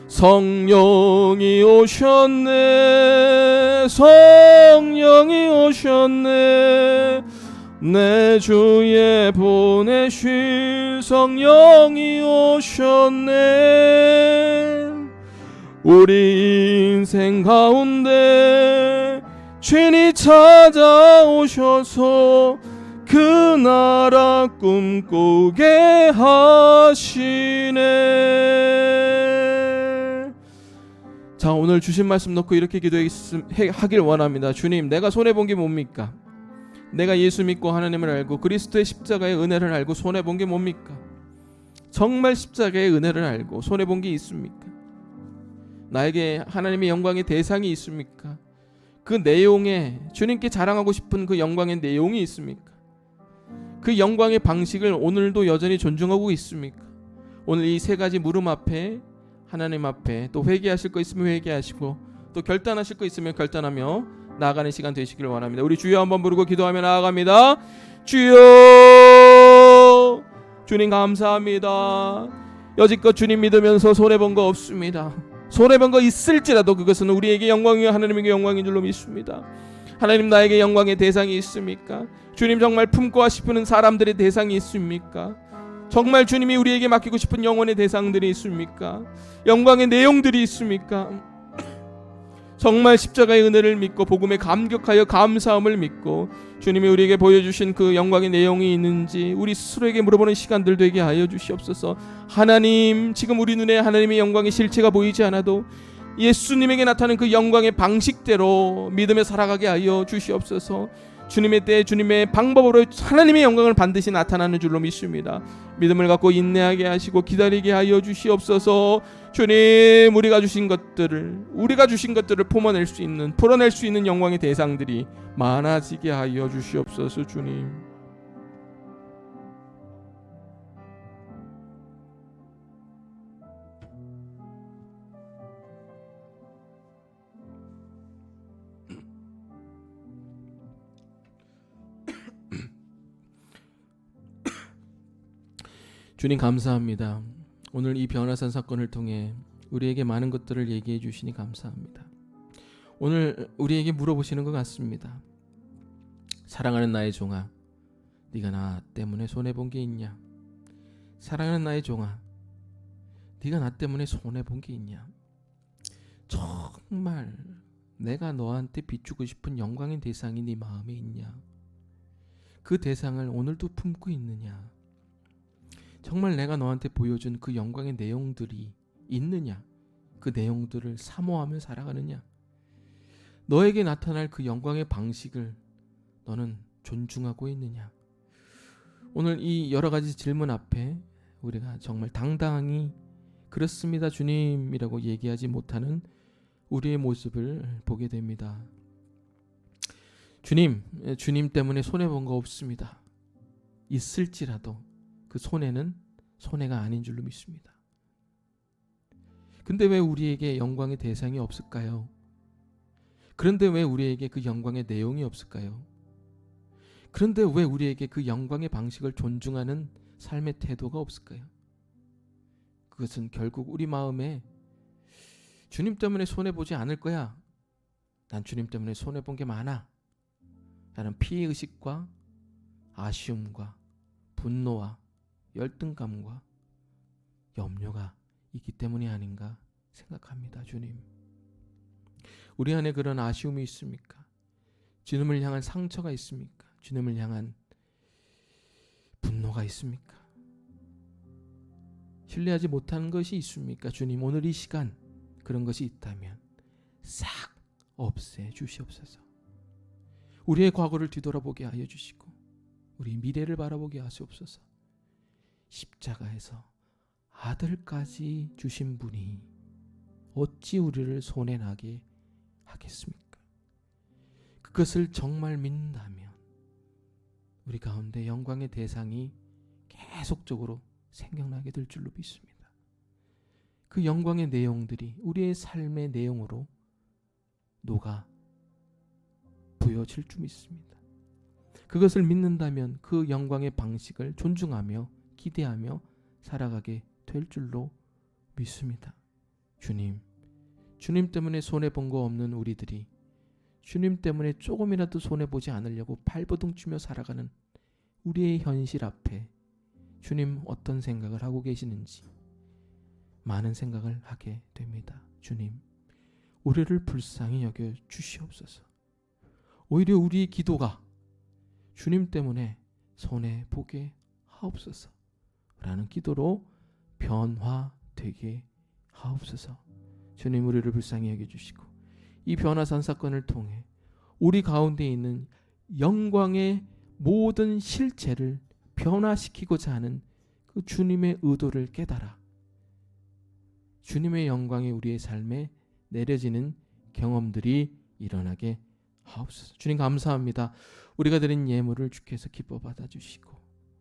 성령이 오셨네. 성령이 오셨네. 내 주에 보내신 성령이 오셨네. 우리 인생 가운데 주님이 찾아오셔서 그 나라 꿈꾸게 하시네. 자, 오늘 주신 말씀 놓고 이렇게 기도하길 원합니다. 주님, 내가 손해본 게 뭡니까? 내가 예수 믿고 하나님을 알고 그리스도의 십자가의 은혜를 알고 손해본 게 뭡니까? 정말 십자가의 은혜를 알고 손해본 게 있습니까? 나에게 하나님의 영광의 대상이 있습니까? 그 내용에 주님께 자랑하고 싶은 그 영광의 내용이 있습니까? 그 영광의 방식을 오늘도 여전히 존중하고 있습니까? 오늘 이 세 가지 물음 앞에 하나님 앞에 또 회개하실 거 있으면 회개하시고 또 결단하실 거 있으면 결단하며 나아가는 시간 되시길 원합니다. 우리 주여 한번 부르고 기도하며 나아갑니다. 주여, 주님 감사합니다. 여지껏 주님 믿으면서 손해본 거 없습니다. 손해본 거 있을지라도 그것은 우리에게 영광이요 하나님에게 영광인 줄로 믿습니다. 하나님, 나에게 영광의 대상이 있습니까? 주님, 정말 품고 싶은 사람들의 대상이 있습니까? 정말 주님이 우리에게 맡기고 싶은 영혼의 대상들이 있습니까? 영광의 내용들이 있습니까? 정말 십자가의 은혜를 믿고 복음에 감격하여 감사함을 믿고 주님이 우리에게 보여주신 그 영광의 내용이 있는지 우리 스스로에게 물어보는 시간들 되게 하여 주시옵소서. 하나님, 지금 우리 눈에 하나님의 영광의 실체가 보이지 않아도 예수님에게 나타나는 그 영광의 방식대로 믿음에 살아가게 하여 주시옵소서. 주님의 때 주님의 방법으로 하나님의 영광을 반드시 나타나는 줄로 믿습니다. 믿음을 갖고 인내하게 하시고 기다리게 하여 주시옵소서. 주님, 우리가 주신 것들을 풀어낼 수 있는 영광의 대상들이 많아지게 하여 주시옵소서. 주님, 주님 감사합니다. 오늘 이 변화산 사건을 통해 우리에게 많은 것들을 얘기해 주시니 감사합니다. 오늘 우리에게 물어보시는 것 같습니다. 사랑하는 나의 종아, 네가 나 때문에 손해본 게 있냐? 사랑하는 나의 종아, 네가 나 때문에 손해본 게 있냐? 정말 내가 너한테 비추고 싶은 영광의 대상이 네 마음에 있냐? 그 대상을 오늘도 품고 있느냐? 정말 내가 너한테 보여준 그 영광의 내용들이 있느냐? 그 내용들을 사모하며 살아가느냐? 너에게 나타날 그 영광의 방식을 너는 존중하고 있느냐? 오늘 이 여러 가지 질문 앞에 우리가 정말 당당히 그렇습니다 주님이라고 얘기하지 못하는 우리의 모습을 보게 됩니다. 주님 때문에 손해본 거 없습니다. 있을지라도 그 손해는 손해가 아닌 줄로 믿습니다. 근데 왜 우리에게 영광의 대상이 없을까요? 그런데 왜 우리에게 그 영광의 내용이 없을까요? 그런데 왜 우리에게 그 영광의 방식을 존중하는 삶의 태도가 없을까요? 그것은 결국 우리 마음에 주님 때문에 손해보지 않을 거야. 난 주님 때문에 손해본 게 많아. 라는 피해의식과 아쉬움과 분노와 열등감과 염려가 있기 때문이 아닌가 생각합니다. 주님, 우리 안에 그런 아쉬움이 있습니까? 주님을 향한 상처가 있습니까? 주님을 향한 분노가 있습니까? 신뢰하지 못하는 것이 있습니까? 주님, 오늘 이 시간 그런 것이 있다면 싹 없애 주시옵소서. 우리의 과거를 뒤돌아보게 하여 주시고 우리 미래를 바라보게 하시옵소서. 십자가에서 아들까지 주신 분이 어찌 우리를 손해나게 하겠습니까? 그것을 정말 믿는다면 우리 가운데 영광의 대상이 계속적으로 생겨나게 될 줄로 믿습니다. 그 영광의 내용들이 우리의 삶의 내용으로 녹아 보여질 줄 믿습니다. 그것을 믿는다면 그 영광의 방식을 존중하며 기대하며 살아가게 될 줄로 믿습니다. 주님 때문에 손해본 거 없는 우리들이 주님 때문에 조금이라도 손해보지 않으려고 발버둥 치며 살아가는 우리의 현실 앞에 주님 어떤 생각을 하고 계시는지 많은 생각을 하게 됩니다. 주님, 우리를 불쌍히 여겨 주시옵소서. 오히려 우리의 기도가 주님 때문에 손해보게 하옵소서 라는 기도로 변화되게 하옵소서. 주님, 우리를 불쌍히 여겨주시고 이 변화산 사건을 통해 우리 가운데 있는 영광의 모든 실체를 변화시키고자 하는 그 주님의 의도를 깨달아 주님의 영광이 우리의 삶에 내려지는 경험들이 일어나게 하옵소서. 주님 감사합니다. 우리가 드린 예물을 주께서 기뻐 받아주시고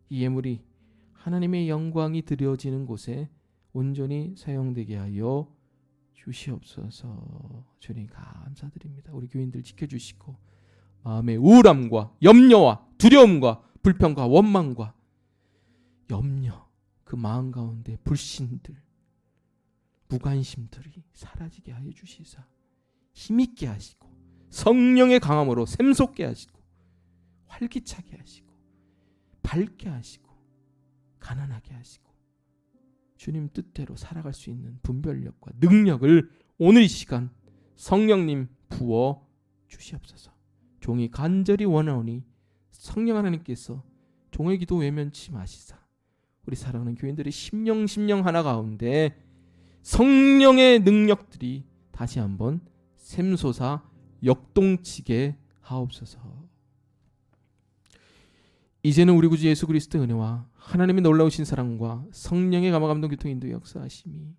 이 예물이 하나님의 영광이 드려지는 곳에 온전히 사용되게 하여 주시옵소서. 주님 감사드립니다. 우리 교인들 지켜주시고 마음의 우울함과 염려와 두려움과 불평과 원망과 염려, 그 마음 가운데 불신들, 무관심들이 사라지게 하여 주시사 힘있게 하시고 성령의 강함으로 샘솟게 하시고 활기차게 하시고 밝게 하시고 가난하게 하시고 주님 뜻대로 살아갈 수 있는 분별력과 능력을 오늘 이 시간 성령님 부어 주시옵소서. 종이 간절히 원하오니 성령 하나님께서 종의 기도 외면치 마시사 우리 사랑하는 교인들의 심령 하나 가운데 성령의 능력들이 다시 한번 샘솟아 역동치게 하옵소서. 이제는 우리 구주 예수 그리스도의 은혜와 하나님의 놀라우신 사랑과 성령의 감화감동 교통 인도 역사하심이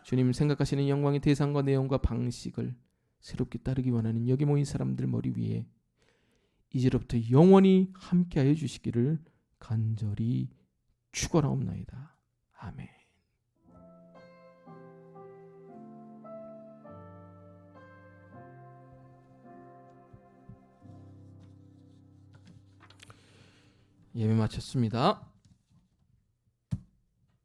주님 생각하시는 영광의 대상과 내용과 방식을 새롭게 따르기 원하는 여기 모인 사람들 머리 위에 이제로부터 영원히 함께하여 주시기를 간절히 축원하옵나이다. 아멘. 예배 마쳤습니다.